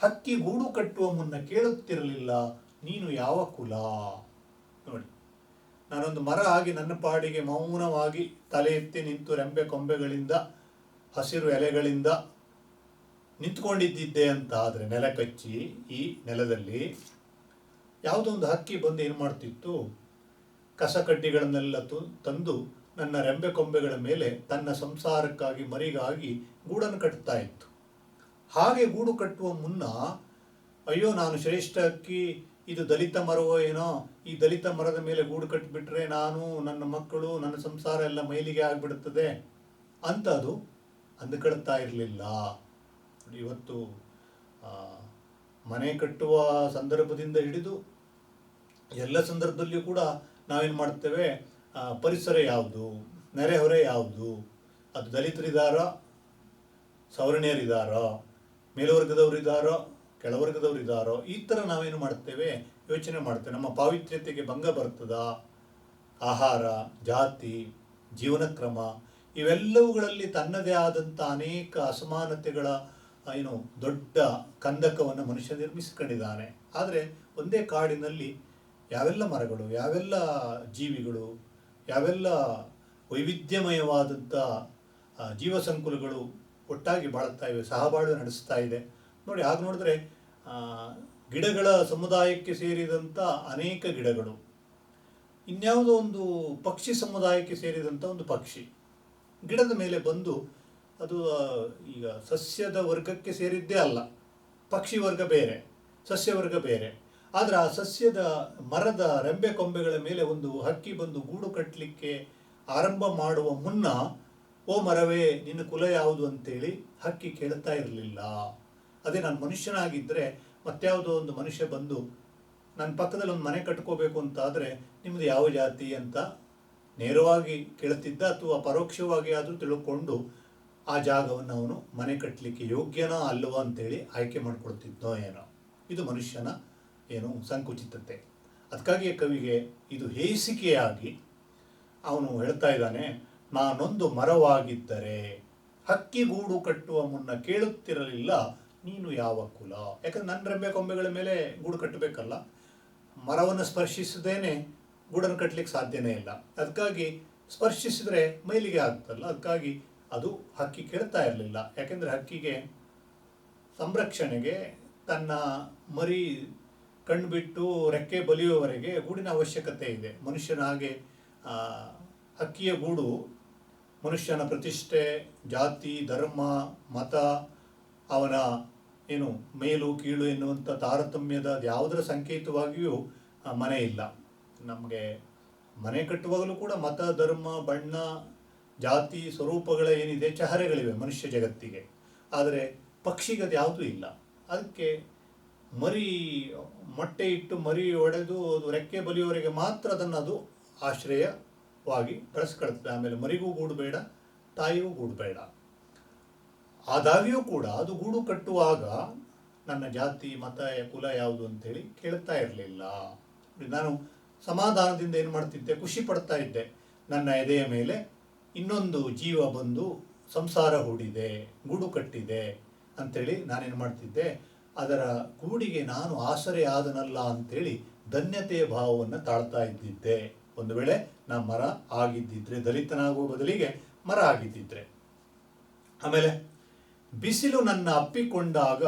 ಹಕ್ಕಿ ಗೂಡು ಕಟ್ಟುವ ಮುನ್ನ ಕೇಳುತ್ತಿರಲಿಲ್ಲ ನೀನು ಯಾವ ಕುಲ. ನೋಡಿ, ನಾನೊಂದು ಮರ ಆಗಿ ನನ್ನ ಪಾಡಿಗೆ ಮೌನವಾಗಿ ತಲೆ ಎತ್ತಿ ನಿಂತು ರೆಂಬೆ ಕೊಂಬೆಗಳಿಂದ ಹಸಿರು ಎಲೆಗಳಿಂದ ನಿಂತ್ಕೊಂಡಿದ್ದಿದ್ದೆ ಅಂತ ಆದರೆ, ನೆಲ ಕಚ್ಚಿ ಈ ನೆಲದಲ್ಲಿ ಯಾವುದೋ ಒಂದು ಹಕ್ಕಿ ಬಂದು ಏನು ಮಾಡ್ತಿತ್ತು, ಕಸ ಕಡ್ಡಿಗಳನ್ನೆಲ್ಲ ತಂದು ನನ್ನ ರೆಂಬೆ ಕೊಂಬೆಗಳ ಮೇಲೆ ತನ್ನ ಸಂಸಾರಕ್ಕಾಗಿ, ಮರಿಗಾಗಿ ಗೂಡನ್ನು ಕಟ್ತಾ ಇತ್ತು. ಹಾಗೆ ಗೂಡು ಕಟ್ಟುವ ಮುನ್ನ ಅಯ್ಯೋ ನಾನು ಶ್ರೇಷ್ಠ ಹಕ್ಕಿ, ಇದು ದಲಿತ ಮರವೋ ಏನೋ, ಈ ದಲಿತ ಮರದ ಮೇಲೆ ಗೂಡು ಕಟ್ಟಿಬಿಟ್ರೆ ನಾನು, ನನ್ನ ಮಕ್ಕಳು, ನನ್ನ ಸಂಸಾರ ಎಲ್ಲ ಮೈಲಿಗೆ ಆಗಿಬಿಡುತ್ತದೆ ಅಂತ ಅದು ಅಂದುಕೊಳ್ತಾ ಇರಲಿಲ್ಲ. ಇವತ್ತು ಮನೆ ಕಟ್ಟುವ ಸಂದರ್ಭದಿಂದ ಹಿಡಿದು ಎಲ್ಲ ಸಂದರ್ಭದಲ್ಲಿಯೂ ಕೂಡ ನಾವೇನು ಮಾಡ್ತೇವೆ, ಪರಿಸರ ಯಾವುದು, ನೆರೆಹೊರೆ ಯಾವುದು, ಅದು ದಲಿತರಿದ್ದಾರೋ, ಸವರ್ಣೀಯರಿದ್ದಾರೋ, ಮೇಲ್ವರ್ಗದವರಿದ್ದಾರೋ, ಕೆಳವರ್ಗದವರಿದ್ದಾರೋ, ಈ ಥರ ನಾವೇನು ಮಾಡ್ತೇವೆ, ಯೋಚನೆ ಮಾಡ್ತೇವೆ. ನಮ್ಮ ಪಾವಿತ್ರ್ಯತೆಗೆ ಭಂಗ ಬರ್ತದಾ? ಆಹಾರ, ಜಾತಿ, ಜೀವನ ಕ್ರಮ ಇವೆಲ್ಲವುಗಳಲ್ಲಿ ತನ್ನದೇ ಆದಂಥ ಅನೇಕ ಅಸಮಾನತೆಗಳ ದೊಡ್ಡ ಕಂದಕವನ್ನು ಮನುಷ್ಯ ನಿರ್ಮಿಸಿಕೊಂಡಿದ್ದಾನೆ. ಆದರೆ ಒಂದೇ ಕಾಡಿನಲ್ಲಿ ಯಾವೆಲ್ಲ ಮರಗಳು, ಯಾವೆಲ್ಲ ಜೀವಿಗಳು, ಯಾವೆಲ್ಲ ವೈವಿಧ್ಯಮಯವಾದಂಥ ಜೀವ ಸಂಕುಲಗಳು ಒಟ್ಟಾಗಿ ಬಾಳ್ತಾ ಇವೆ, ಸಹಬಾಳ್ವೆ ನಡೆಸ್ತಾ ಇದೆ ನೋಡಿ. ಆಗ ನೋಡಿದ್ರೆ ಗಿಡಗಳ ಸಮುದಾಯಕ್ಕೆ ಸೇರಿದಂಥ ಅನೇಕ ಗಿಡಗಳು, ಇನ್ಯಾವುದೋ ಒಂದು ಪಕ್ಷಿ ಸಮುದಾಯಕ್ಕೆ ಸೇರಿದಂಥ ಒಂದು ಪಕ್ಷಿ ಗಿಡದ ಮೇಲೆ ಬಂದು ಅದು ಈಗ ಸಸ್ಯದ ವರ್ಗಕ್ಕೆ ಸೇರಿದ್ದೇ ಅಲ್ಲ, ಪಕ್ಷಿ ವರ್ಗ ಬೇರೆ, ಸಸ್ಯ ವರ್ಗ ಬೇರೆ. ಆದರೆ ಆ ಸಸ್ಯದ ಮರದ ರೆಂಬೆ ಕೊಂಬೆಗಳ ಮೇಲೆ ಒಂದು ಹಕ್ಕಿ ಬಂದು ಗೂಡು ಕಟ್ಟಲಿಕ್ಕೆ ಆರಂಭ ಮಾಡುವ ಮುನ್ನ, ಓ ಮರವೇ ನಿನ್ನ ಕುಲ ಯಾವುದು ಅಂತೇಳಿ ಹಕ್ಕಿ ಕೇಳ್ತಾ ಇರಲಿಲ್ಲ. ಅದೇ ನಾನು ಮನುಷ್ಯನಾಗಿದ್ದರೆ ಮತ್ಯಾವುದೋ ಒಂದು ಮನುಷ್ಯ ಬಂದು ನನ್ನ ಪಕ್ಕದಲ್ಲಿ ಒಂದು ಮನೆ ಕಟ್ಕೋಬೇಕು ಅಂತ ಆದರೆ ನಿಮ್ಮದು ಯಾವ ಜಾತಿ ಅಂತ ನೇರವಾಗಿ ಕೇಳುತ್ತಿದ್ದ, ಅಥವಾ ಪರೋಕ್ಷವಾಗಿ ಆದರೂ ತಿಳ್ಕೊಂಡು ಆ ಜಾಗವನ್ನು ಅವನು ಮನೆ ಕಟ್ಟಲಿಕ್ಕೆ ಯೋಗ್ಯನಾ ಅಲ್ಲವಾ ಅಂತೇಳಿ ಆಯ್ಕೆ ಮಾಡಿಕೊಡ್ತಿದ್ದೋ ಏನೋ. ಇದು ಮನುಷ್ಯನ ಏನು ಸಂಕುಚಿತತೆ. ಅದಕ್ಕಾಗಿಯೇ ಕವಿಗೆ ಇದು ಹೇಸಿಕೆಯಾಗಿ ಅವನು ಹೇಳ್ತಾ ಇದ್ದಾನೆ, ನಾನೊಂದು ಮರವಾಗಿದ್ದರೆ ಹಕ್ಕಿ ಗೂಡು ಕಟ್ಟುವ ಮುನ್ನ ಕೇಳುತ್ತಿರಲಿಲ್ಲ ನೀನು ಯಾವ ಕುಲ. ಯಾಕಂದ್ರೆ ನನ್ನ ರೆಂಬೆ ಕೊಂಬೆಗಳ ಮೇಲೆ ಗೂಡು ಕಟ್ಟಬೇಕಲ್ಲ, ಮರವನ್ನು ಸ್ಪರ್ಶಿಸದೇನೆ ಗೂಡನ್ನು ಕಟ್ಟಲಿಕ್ಕೆ ಸಾಧ್ಯನೇ ಇಲ್ಲ. ಅದಕ್ಕಾಗಿ ಸ್ಪರ್ಶಿಸಿದ್ರೆ ಮೈಲಿಗೆ ಆಗ್ತಲ್ಲ, ಅದಕ್ಕಾಗಿ ಅದು ಹಕ್ಕಿ ಕೇಳ್ತಾ ಇರಲಿಲ್ಲ. ಯಾಕೆಂದರೆ ಹಕ್ಕಿಗೆ ಸಂರಕ್ಷಣೆಗೆ ತನ್ನ ಮರಿ ಕಣ್ಬಿಟ್ಟು ರೆಕ್ಕೆ ಬಲಿಯುವವರೆಗೆ ಗೂಡಿನ ಅವಶ್ಯಕತೆ ಇದೆ. ಮನುಷ್ಯನ ಹಾಗೆ ಹಕ್ಕಿಯ ಗೂಡು ಮನುಷ್ಯನ ಪ್ರತಿಷ್ಠೆ, ಜಾತಿ, ಧರ್ಮ, ಮತ, ಅವನ ಏನು ಮೇಲು ಕೀಳು ಎನ್ನುವಂಥ ತಾರತಮ್ಯದ ಯಾವುದರ ಸಂಕೇತವಾಗಿಯೂ ಮನೆ ಇಲ್ಲ. ನಮಗೆ ಮನೆ ಕಟ್ಟುವಾಗಲೂ ಕೂಡ ಮತ, ಧರ್ಮ, ಬಣ್ಣ, ಜಾತಿ, ಸ್ವರೂಪಗಳ ಏನಿದೆ ಚಹರೆಗಳಿವೆ ಮನುಷ್ಯ ಜಗತ್ತಿಗೆ. ಆದರೆ ಪಕ್ಷಿಗೆ ಅದು ಯಾವುದೂ ಇಲ್ಲ. ಅದಕ್ಕೆ ಮರಿ ಮೊಟ್ಟೆ ಇಟ್ಟು ಮರಿ ಒಡೆದು ಅದು ರೆಕ್ಕೆ ಬಲಿಯವರೆಗೆ ಮಾತ್ರ ಅದನ್ನು ಅದು ಆಶ್ರಯವಾಗಿ ಬೆಳೆಸ್ಕೊಳ್ತದೆ. ಆಮೇಲೆ ಮರಿಗೂ ಗೂಡು ಬೇಡ, ತಾಯಿಗೂ ಗೂಡು ಬೇಡ. ಆದಾಗ್ಯೂ ಕೂಡ ಅದು ಗೂಡು ಕಟ್ಟುವಾಗ ನನ್ನ ಜಾತಿ, ಮತ, ಕುಲ ಯಾವುದು ಅಂತೇಳಿ ಕೇಳ್ತಾ ಇರಲಿಲ್ಲ. ನಾನು ಸಮಾಧಾನದಿಂದ ಏನು ಮಾಡ್ತಿದ್ದೆ, ಖುಷಿ ಪಡ್ತಾ ಇದ್ದೆ. ನನ್ನ ಎದೆಯ ಮೇಲೆ ಇನ್ನೊಂದು ಜೀವ ಬಂದು ಸಂಸಾರ ಹೂಡಿದೆ, ಗೂಡು ಕಟ್ಟಿದೆ ಅಂಥೇಳಿ ನಾನೇನು ಮಾಡ್ತಿದ್ದೆ, ಅದರ ಗೂಡಿಗೆ ನಾನು ಆಸರೆ ಆದನಲ್ಲ ಅಂಥೇಳಿ ಧನ್ಯತೆಯ ಭಾವವನ್ನು ತಾಳ್ತಾ ಇದ್ದಿದ್ದೆ. ಒಂದು ವೇಳೆ ನಾ ಮರ ಆಗಿದ್ದಿದ್ರೆ, ದಲಿತನಾಗುವ ಬದಲಿಗೆ ಮರ ಆಗಿದ್ದಿದ್ರೆ. ಆಮೇಲೆ ಬಿಸಿಲು ನನ್ನ ಅಪ್ಪಿಕೊಂಡಾಗ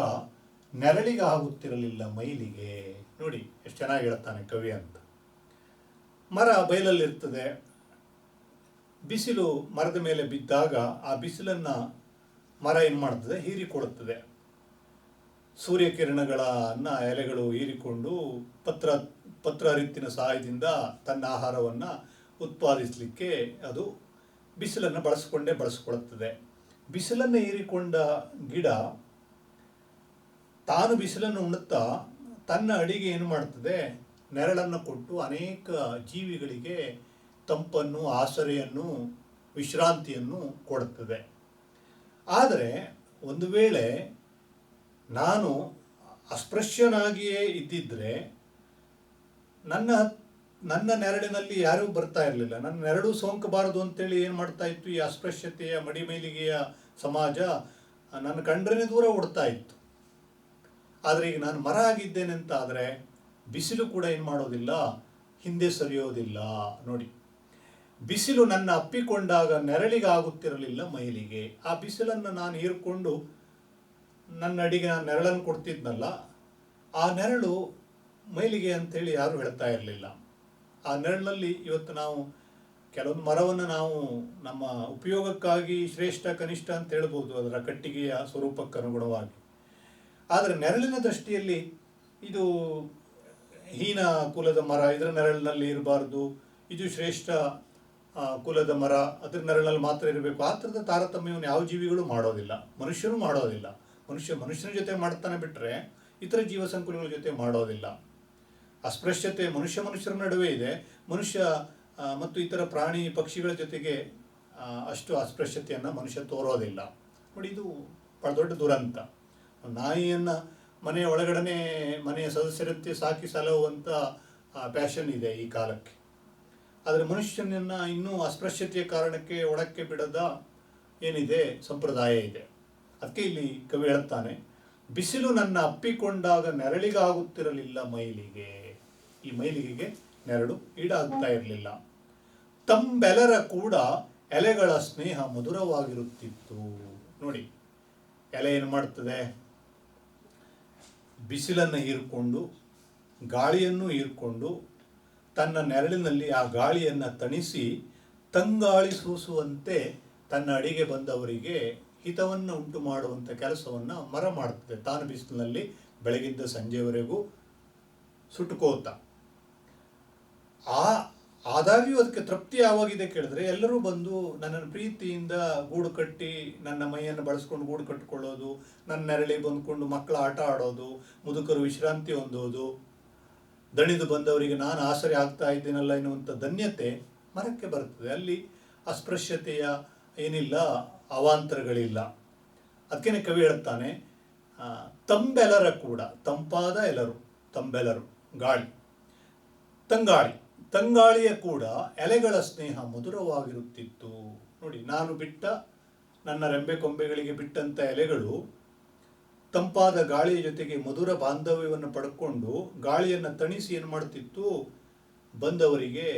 ನೆರಳಿಗಾಗುತ್ತಿರಲಿಲ್ಲ ಮೈಲಿಗೆ. ನೋಡಿ ಎಷ್ಟು ಚೆನ್ನಾಗಿ ಹೇಳ್ತಾನೆ ಕವಿ ಅಂತ. ಮರ ಬಯಲಲ್ಲಿರ್ತದೆ, ಬಿಸಿಲು ಮರದ ಮೇಲೆ ಬಿದ್ದಾಗ ಆ ಬಿಸಿಲನ್ನು ಮರ ಏನು ಮಾಡ್ತದೆ, ಹೀರಿಕೊಳ್ಳುತ್ತದೆ. ಸೂರ್ಯಕಿರಣಗಳನ್ನು ಎಲೆಗಳು ಹೀರಿಕೊಂಡು ಪತ್ರ ಹರಿತ್ತಿನ ಸಹಾಯದಿಂದ ತನ್ನ ಆಹಾರವನ್ನು ಉತ್ಪಾದಿಸಲಿಕ್ಕೆ ಅದು ಬಿಸಿಲನ್ನು ಬಳಸಿಕೊಳ್ಳುತ್ತದೆ. ಬಿಸಿಲನ್ನು ಹೀರಿಕೊಂಡ ಗಿಡ ತಾನು ಬಿಸಿಲನ್ನು ಉಣ್ಣುತ್ತಾ ತನ್ನ ಅಡಿಗೆ ಏನು ಮಾಡ್ತದೆ, ನೆರಳನ್ನು ಕೊಟ್ಟು ಅನೇಕ ಜೀವಿಗಳಿಗೆ ತಂಪನ್ನು, ಆಸರೆಯನ್ನು, ವಿಶ್ರಾಂತಿಯನ್ನು ಕೊಡುತ್ತದೆ. ಆದರೆ ಒಂದು ವೇಳೆ ನಾನು ಅಸ್ಪೃಶ್ಯನಾಗಿಯೇ ಇದ್ದಿದ್ದರೆ ನನ್ನ ನೆರಳಿನಲ್ಲಿ ಯಾರೂ ಬರ್ತಾ ಇರಲಿಲ್ಲ. ನನ್ನ ನೆರಳು ಸೋಂಕಬಾರದು ಅಂತೇಳಿ ಏನು ಮಾಡ್ತಾ ಇತ್ತು, ಈ ಅಸ್ಪೃಶ್ಯತೆಯ ಮಡಿಮೇಲಿಗೆಯ ಸಮಾಜ ನನ್ನ ಕಂಡ್ರೇ ದೂರ ಓಡ್ತಾ ಇತ್ತು. ಆದರೆ ಈಗ ನಾನು ಮರ ಆಗಿದ್ದೇನೆ ಅಂತ ಆದರೆ ಬಿಸಿಲು ಕೂಡ ಏನು ಮಾಡೋದಿಲ್ಲ, ಹಿಂದೆ ಸರಿಯೋದಿಲ್ಲ. ನೋಡಿ, ಬಿಸಿಲು ನನ್ನ ಅಪ್ಪಿಕೊಂಡಾಗ ನೆರಳಿಗಾಗುತ್ತಿರಲಿಲ್ಲ ಮೈಲಿಗೆ. ಆ ಬಿಸಿಲನ್ನು ನಾನು ಹೀರ್ಕೊಂಡು ನನ್ನ ಅಡಿಗೆ ನಾನು ನೆರಳನ್ನು ಕೊಡ್ತಿದ್ನಲ್ಲ, ಆ ನೆರಳು ಮೈಲಿಗೆ ಅಂಥೇಳಿ ಯಾರೂ ಹೇಳ್ತಾ ಇರಲಿಲ್ಲ. ಆ ನೆರಳಿನಲ್ಲಿ ಇವತ್ತು ನಾವು ಕೆಲವೊಂದು ಮರವನ್ನು ನಾವು ನಮ್ಮ ಉಪಯೋಗಕ್ಕಾಗಿ ಶ್ರೇಷ್ಠ ಕನಿಷ್ಠ ಅಂತ ಹೇಳ್ಬೋದು, ಅದರ ಕಟ್ಟಿಗೆಯ ಸ್ವರೂಪಕ್ಕೆ ಅನುಗುಣವಾಗಿ. ಆದರೆ ನೆರಳಿನ ದೃಷ್ಟಿಯಲ್ಲಿ ಇದು ಹೀನ ಕುಲದ ಮರ, ಇದರ ನೆರಳಿನಲ್ಲಿ ಇರಬಾರ್ದು, ಇದು ಶ್ರೇಷ್ಠ ಕುಲದ ಮರ, ಅದರ ನೆರಳಿನಲ್ಲಿ ಮಾತ್ರ ಇರಬೇಕು. ಆ ಥರದ ತಾರತಮ್ಯವನ್ನು ಯಾವ ಜೀವಿಗಳು ಮಾಡೋದಿಲ್ಲ, ಮನುಷ್ಯರು ಮಾಡೋದಿಲ್ಲ. ಮನುಷ್ಯನ ಜೊತೆ ಮಾಡ್ತಾನೆ ಬಿಟ್ಟರೆ ಇತರ ಜೀವ ಸಂಕುಲಗಳ ಜೊತೆ ಮಾಡೋದಿಲ್ಲ. ಅಸ್ಪೃಶ್ಯತೆ ಮನುಷ್ಯರ ನಡುವೆ ಇದೆ, ಮನುಷ್ಯ ಮತ್ತು ಇತರ ಪ್ರಾಣಿ ಪಕ್ಷಿಗಳ ಜೊತೆಗೆ ಅಷ್ಟು ಅಸ್ಪೃಶ್ಯತೆಯನ್ನು ಮನುಷ್ಯ ತೋರೋದಿಲ್ಲ. ನೋಡಿ, ಇದು ಬಹಳ ದೊಡ್ಡ ದುರಂತ. ನಾಯಿಯನ್ನು ಮನೆಯ ಒಳಗಡೆ ಮನೆಯ ಸದಸ್ಯರಂತೆ ಸಾಕಿ ಸಲಹುವಂಥ ಪ್ಯಾಷನ್ ಇದೆ ಈ ಕಾಲಕ್ಕೆ. ಆದರೆ ಮನುಷ್ಯನನ್ನು ಇನ್ನೂ ಅಸ್ಪೃಶ್ಯತೆಯ ಕಾರಣಕ್ಕೆ ಒಳಕ್ಕೆ ಬಿಡದ ಏನಿದೆ ಸಂಪ್ರದಾಯ ಇದೆ. ಅದಕ್ಕೆ ಇಲ್ಲಿ ಕವಿ ಹೇಳ್ತಾನೆ, ಬಿಸಿಲು ನನ್ನ ಅಪ್ಪಿಕೊಂಡಾಗ ನೆರಳಿಗಾಗುತ್ತಿರಲಿಲ್ಲ ಮೈಲಿಗೆ. ಈ ಮೈಲಿಗೆಗೆ ನೆರಳು ಈಡಾಗ್ತಾ ಇರಲಿಲ್ಲ. ತಂಬೆಲರ ಕೂಡ ಎಲೆಗಳ ಸ್ನೇಹ ಮಧುರವಾಗಿರುತ್ತಿತ್ತು. ನೋಡಿ, ಎಲೆ ಏನು ಮಾಡ್ತದೆ, ಬಿಸಿಲನ್ನು ಹೀರಿಕೊಂಡು ಗಾಳಿಯನ್ನು ಹೀರಿಕೊಂಡು ತನ್ನ ನೆರಳಿನಲ್ಲಿ ಆ ಗಾಳಿಯನ್ನು ತಣಿಸಿ ತಂಗಾಳಿ ಸೂಸುವಂತೆ ತನ್ನ ಅಡಿಗೆ ಬಂದವರಿಗೆ ಹಿತವನ್ನು ಉಂಟು ಮಾಡುವಂಥ ಕೆಲಸವನ್ನು ಮರ ಮಾಡುತ್ತದೆ. ತಾನು ಬಿಸಿಲಿನಲ್ಲಿ ಬೆಳಗಿಂದ ಸಂಜೆವರೆಗೂ ಸುಟ್ಟುಕೋತ ಆದಾಗ್ಯೂ ಅದಕ್ಕೆ ತೃಪ್ತಿ ಯಾವಾಗಿದೆ ಕೇಳಿದ್ರೆ, ಎಲ್ಲರೂ ಬಂದು ನನ್ನನ್ನು ಪ್ರೀತಿಯಿಂದ ಗೂಡು ಕಟ್ಟಿ ನನ್ನ ಮೈಯನ್ನು ಬಳಸ್ಕೊಂಡು ಗೂಡು ಕಟ್ಟಿಕೊಳ್ಳೋದು, ನನ್ನ ನೆರಳಿಗೆ ಬಂದ್ಕೊಂಡು ಮಕ್ಕಳ ಆಟ ಆಡೋದು, ಮುದುಕರು ವಿಶ್ರಾಂತಿ ಹೊಂದೋದು, ದಣಿದು ಬಂದವರಿಗೆ ನಾನು ಆಸರೆ ಆಗ್ತಾ ಇದ್ದೀನಲ್ಲ ಎನ್ನುವಂಥ ಧನ್ಯತೆ ಮರಕ್ಕೆ ಬರ್ತದೆ. ಅಲ್ಲಿ ಅಸ್ಪೃಶ್ಯತೆಯ ಏನಿಲ್ಲ, ಅವಾಂತರಗಳಿಲ್ಲ. ಅದಕ್ಕೇನೆ ಕವಿ ಹೇಳ್ತಾನೆ, ತಂಬೆಲರ ಕೂಡ, ತಂಪಾದ ಎಲರು, ತಂಬೆಲರು ಗಾಳಿ, ತಂಗಾಳಿಯ ಕೂಡ ಎಲೆಗಳ ಸ್ನೇಹ ಮಧುರವಾಗಿರುತ್ತಿತ್ತು. ನೋಡಿ, ನಾನು ಬಿಟ್ಟ ನನ್ನ ರೆಂಬೆ ಕೊಂಬೆಗಳಿಗೆ ಬಿಟ್ಟಂಥ ಎಲೆಗಳು ತಂಪಾದ ಗಾಳಿಯ ಜೊತೆಗೆ ಮಧುರ ಬಾಂಧವ್ಯವನ್ನು ಪಡ್ಕೊಂಡು ಗಾಳಿಯನ್ನು ತಣಿಸಿ ಏನು ಮಾಡ್ತಿತ್ತು, ಬಂದವರಿಗೆ,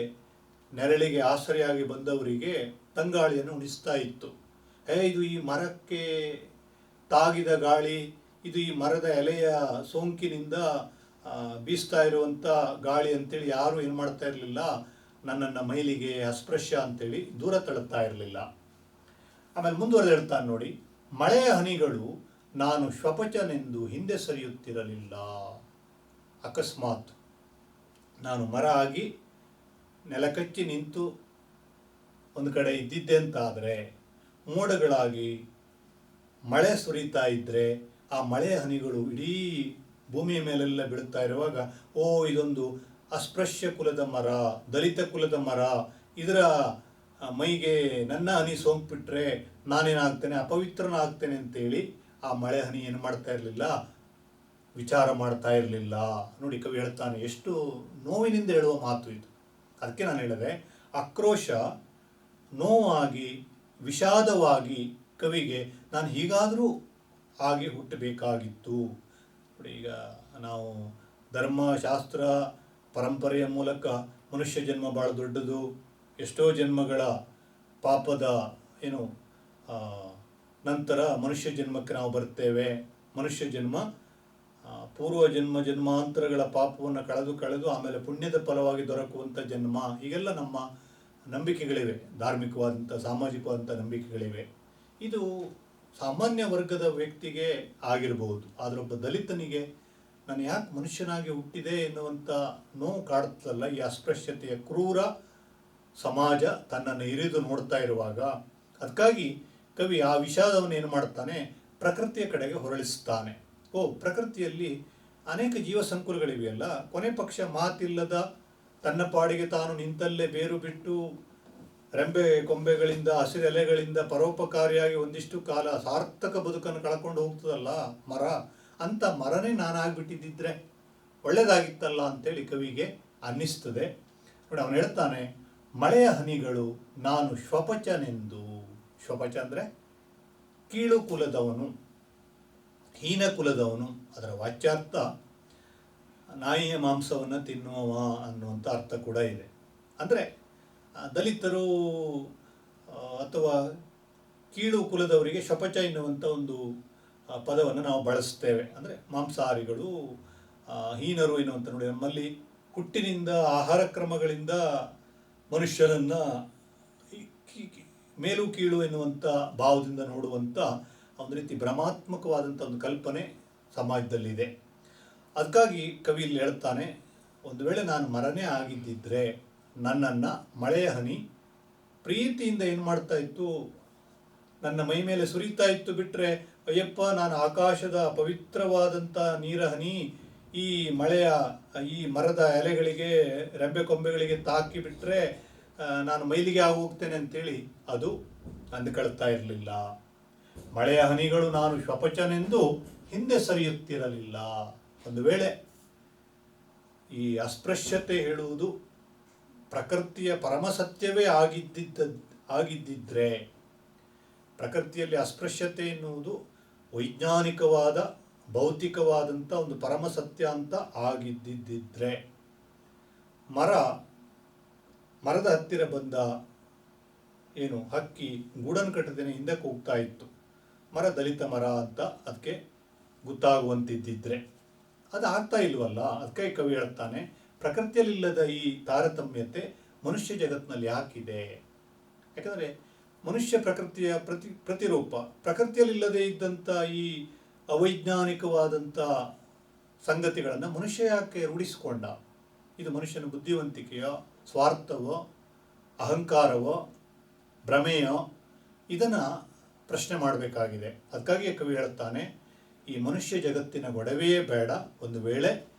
ನೆರಳಿಗೆ ಆಸರೆಯಾಗಿ ಬಂದವರಿಗೆ ತಂಗಾಳಿಯನ್ನು ಉಣಿಸ್ತಾ ಇತ್ತು. ಇದು ಈ ಮರಕ್ಕೆ ತಾಗಿದ ಗಾಳಿ, ಇದು ಈ ಮರದ ಎಲೆಯ ಸೋಂಕಿನಿಂದ ಬೀಸ್ತಾ ಇರುವಂಥ ಗಾಳಿ ಅಂತೇಳಿ ಯಾರು ಏನು ಮಾಡ್ತಾ ಇರಲಿಲ್ಲ, ನನ್ನನ್ನು ಮೈಲಿಗೆ ಅಸ್ಪೃಶ್ಯ ಅಂತೇಳಿ ದೂರ ತಳ್ಳುತ್ತಾ ಇರಲಿಲ್ಲ. ಆಮೇಲೆ ಮುಂದುವರೆದು ಹೇಳ್ತಾನೆ ನೋಡಿ, ಮಳೆಯ ಹನಿಗಳು ನಾನು ಶ್ವಪಚನೆಂದು ಹಿಂದೆ ಸರಿಯುತ್ತಿರಲಿಲ್ಲ. ಅಕಸ್ಮಾತ್ ನಾನು ಮರ ಆಗಿ ನೆಲಕಚ್ಚಿ ನಿಂತು ಒಂದು ಕಡೆ ಇದ್ದಿದ್ದೆ ಅಂತಾದರೆ, ಮೋಡಗಳಾಗಿ ಮಳೆ ಸುರಿತಾ ಇದ್ದರೆ, ಆ ಮಳೆಯ ಹನಿಗಳು ಇಡೀ ಭೂಮಿಯ ಮೇಲೆಲ್ಲ ಬೀಳ್ತಾ ಇರುವಾಗ, ಇದೊಂದು ಅಸ್ಪೃಶ್ಯ ಕುಲದ ಮರ, ದಲಿತ ಕುಲದ ಮರ, ಇದರ ಮೈಗೆ ನನ್ನ ಹನಿ ಸೋಂಕ್ಬಿಟ್ರೆ ನಾನೇನಾಗ್ತೇನೆ, ಅಪವಿತ್ರನಾಗ್ತೇನೆ ಅಂತೇಳಿ ಆ ಮಳೆ ಹನಿ ಏನು ಮಾಡ್ತಾ ಇರಲಿಲ್ಲ, ವಿಚಾರ ಮಾಡ್ತಾ ಇರಲಿಲ್ಲ. ನೋಡಿ, ಕವಿ ಹೇಳ್ತಾನೆ, ಎಷ್ಟು ನೋವಿನಿಂದ ಹೇಳುವ ಮಾತು ಇದು. ಅದಕ್ಕೆ ನಾನು ಹೇಳಿದೆ, ಆಕ್ರೋಶ, ನೋವಾಗಿ, ವಿಷಾದವಾಗಿ ಕವಿಗೆ ನಾನು ಹೀಗಾದರೂ ಆಗಿ ಹುಟ್ಟಬೇಕಾಗಿತ್ತು. ನೋಡಿ, ಈಗ ನಾವು ಧರ್ಮಶಾಸ್ತ್ರ ಪರಂಪರೆಯ ಮೂಲಕ ಮನುಷ್ಯ ಜನ್ಮ ಭಾಳ ದೊಡ್ಡದು, ಎಷ್ಟೋ ಜನ್ಮಗಳ ಪಾಪದ ನಂತರ ಮನುಷ್ಯ ಜನ್ಮಕ್ಕೆ ನಾವು ಬರ್ತೇವೆ, ಮನುಷ್ಯ ಜನ್ಮ ಪೂರ್ವ ಜನ್ಮಾಂತರಗಳ ಪಾಪವನ್ನು ಕಳೆದು ಆಮೇಲೆ ಪುಣ್ಯದ ಫಲವಾಗಿ ದೊರಕುವಂಥ ಜನ್ಮ, ಹೀಗೆಲ್ಲ ನಮ್ಮ ನಂಬಿಕೆಗಳಿವೆ, ಧಾರ್ಮಿಕವಾದಂಥ ಸಾಮಾಜಿಕವಾದಂಥ ನಂಬಿಕೆಗಳಿವೆ. ಇದು ಸಾಮಾನ್ಯ ವರ್ಗದ ವ್ಯಕ್ತಿಗೆ ಆಗಿರಬಹುದು, ಆದರೆ ಒಬ್ಬ ದಲಿತನಿಗೆ ನಾನು ಯಾಕೆ ಮನುಷ್ಯನಾಗಿ ಹುಟ್ಟಿದೆ ಎನ್ನುವಂಥ ನೋವು ಕಾಡುತ್ತಲ್ಲ. ಈ ಅಸ್ಪೃಶ್ಯತೆಯ ಕ್ರೂರ ಸಮಾಜ ತನ್ನನ್ನು ಇರಿದು ನೋಡ್ತಾ ಇರುವಾಗ, ಅದಕ್ಕಾಗಿ ಕವಿ ಆ ವಿಷಾದವನ್ನು ಏನು ಮಾಡ್ತಾನೆ, ಪ್ರಕೃತಿಯ ಕಡೆಗೆ ಹೊರಳಿಸ್ತಾನೆ. ಪ್ರಕೃತಿಯಲ್ಲಿ ಅನೇಕ ಜೀವ ಸಂಕುಲಗಳಿವೆಯಲ್ಲ, ಕೊನೆ ಪಕ್ಷ ಮಾತಿಲ್ಲದ ತನ್ನ ಪಾಡಿಗೆ ತಾನು ನಿಂತಲ್ಲೇ ಬೇರು ಬಿಟ್ಟು ರೆಂಬೆ ಕೊಂಬೆಗಳಿಂದ, ಹಸಿರೆಲೆಗಳಿಂದ ಪರೋಪಕಾರಿಯಾಗಿ ಒಂದಿಷ್ಟು ಕಾಲ ಸಾರ್ಥಕ ಬದುಕನ್ನು ಕಳ್ಕೊಂಡು ಹೋಗ್ತದಲ್ಲ ಮರ, ಅಂತ ಮರನೇ ನಾನಾಗ್ಬಿಟ್ಟಿದ್ದಿದ್ರೆ ಒಳ್ಳೆಯದಾಗಿತ್ತಲ್ಲ ಅಂತೇಳಿ ಕವಿಗೆ ಅನ್ನಿಸ್ತದೆ. ನೋಡಿ, ಅವನು ಹೇಳ್ತಾನೆ, ಮಳೆಯ ಹನಿಗಳು ನಾನು ಶ್ವಪಚನೆಂದು. ಶ್ವಪಚ ಅಂದರೆ ಕೀಳು ಕುಲದವನು, ಹೀನ ಕುಲದವನು. ಅದರ ವಾಚ್ಯಾರ್ಥ ನಾಯಿಯ ಮಾಂಸವನ್ನು ತಿನ್ನುವವ ಅನ್ನುವಂಥ ಅರ್ಥ ಕೂಡ ಇದೆ. ಅಂದರೆ ದಲಿತರು ಅಥವಾ ಕೀಳು ಕುಲದವರಿಗೆ ಶ್ವಪಚ ಎನ್ನುವಂಥ ಒಂದು ಪದವನ್ನು ನಾವು ಬಳಸ್ತೇವೆ. ಅಂದರೆ ಮಾಂಸಾಹಾರಿಗಳು, ಹೀನರು ಎನ್ನುವಂಥ. ನೋಡಿ, ನಮ್ಮಲ್ಲಿ ಹುಟ್ಟಿನಿಂದ ಆಹಾರ ಕ್ರಮಗಳಿಂದ ಮನುಷ್ಯರನ್ನು ಮೇಲು ಕೀಳು ಎನ್ನುವಂಥ ಭಾವದಿಂದ ನೋಡುವಂಥ ಒಂದು ರೀತಿ ಭ್ರಮಾತ್ಮಕವಾದಂಥ ಒಂದು ಕಲ್ಪನೆ ಸಮಾಜದಲ್ಲಿದೆ. ಅದಕ್ಕಾಗಿ ಕವಿ ಇಲ್ಲಿ ಹೇಳ್ತಾನೆ, ಒಂದು ವೇಳೆ ನಾನು ಮರನೇ ಆಗಿದ್ದಿದ್ರೆ ನನ್ನನ್ನು ಮಳೆಯ ಹನಿ ಪ್ರೀತಿಯಿಂದ ಏನು ಮಾಡ್ತಾ ಇತ್ತು, ನನ್ನ ಮೈ ಮೇಲೆ ಸುರಿತಾ ಇತ್ತು. ಬಿಟ್ಟರೆ ಅಯ್ಯಪ್ಪ, ನಾನು ಆಕಾಶದ ಪವಿತ್ರವಾದಂಥ ನೀರ ಹನಿ ಈ ಮಳೆಯ ಈ ಮರದ ಎಲೆಗಳಿಗೆ, ರೆಂಬೆ ಕೊಂಬೆಗಳಿಗೆ ತಾಕಿ ಬಿಟ್ಟರೆ ನಾನು ಮೈಲಿಗೆ ಆಗೋಗ್ತೇನೆ ಅಂತೇಳಿ ಅದು ಅಂದುಕೊಳ್ತಾ ಇರಲಿಲ್ಲ. ಮಳೆಯ ಹನಿಗಳು ನಾನು ಶ್ವಪಚನೆಂದು ಹಿಂದೆ ಸರಿಯುತ್ತಿರಲಿಲ್ಲ. ಒಂದು ವೇಳೆ ಈ ಅಸ್ಪೃಶ್ಯತೆ ಹೇಳುವುದು ಪ್ರಕೃತಿಯ ಪರಮಸತ್ಯವೇ ಆಗಿದ್ದಿದ್ರೆ, ಪ್ರಕೃತಿಯಲ್ಲಿ ಅಸ್ಪೃಶ್ಯತೆ ಎನ್ನುವುದು ವೈಜ್ಞಾನಿಕವಾದ ಭೌತಿಕವಾದಂಥ ಒಂದು ಪರಮಸತ್ಯ ಅಂತ ಆಗಿದ್ದಿದ್ರೆ, ಮರದ ಹತ್ತಿರ ಬಂದ ಹಕ್ಕಿ ಗೂಡನ್ನು ಕಟ್ಟದೇನೆ ಹಿಂದಕ್ಕೆ ಹೋಗ್ತಾ ಇತ್ತು, ಮರ ದಲಿತ ಮರ ಅಂತ ಅದಕ್ಕೆ ಗೊತ್ತಾಗುವಂತಿದ್ದಿದ್ರೆ. ಅದು ಆಗ್ತಾ ಇಲ್ವಲ್ಲ. ಅದಕ್ಕೆ ಕವಿ ಹೇಳ್ತಾನೆ, ಪ್ರಕೃತಿಯಲ್ಲಿಲ್ಲದ ಈ ತಾರತಮ್ಯತೆ ಮನುಷ್ಯ ಜಗತ್ತಿನಲ್ಲಿ ಯಾಕಿದೆ? ಯಾಕಂದರೆ ಮನುಷ್ಯ ಪ್ರಕೃತಿಯ ಪ್ರತಿರೂಪ. ಪ್ರಕೃತಿಯಲ್ಲಿಲ್ಲದೆ ಇದ್ದಂಥ ಈ ಅವೈಜ್ಞಾನಿಕವಾದಂಥ ಸಂಗತಿಗಳನ್ನು ಮನುಷ್ಯ ಯಾಕೆ ರೂಢಿಸಿಕೊಂಡ? ಇದು ಮನುಷ್ಯನ ಬುದ್ಧಿವಂತಿಕೆಯೋ, ಸ್ವಾರ್ಥವೋ, ಅಹಂಕಾರವೋ, ಭ್ರಮೆಯೋ? ಇದನ್ನು ಪ್ರಶ್ನೆ ಮಾಡಬೇಕಾಗಿದೆ. ಅದಕ್ಕಾಗಿಯೇ ಕವಿ ಹೇಳುತ್ತಾನೆ, ಈ ಮನುಷ್ಯ ಜಗತ್ತಿನ ಗೊಡವೆಯೇ ಬೇಡ. ಒಂದು ವೇಳೆ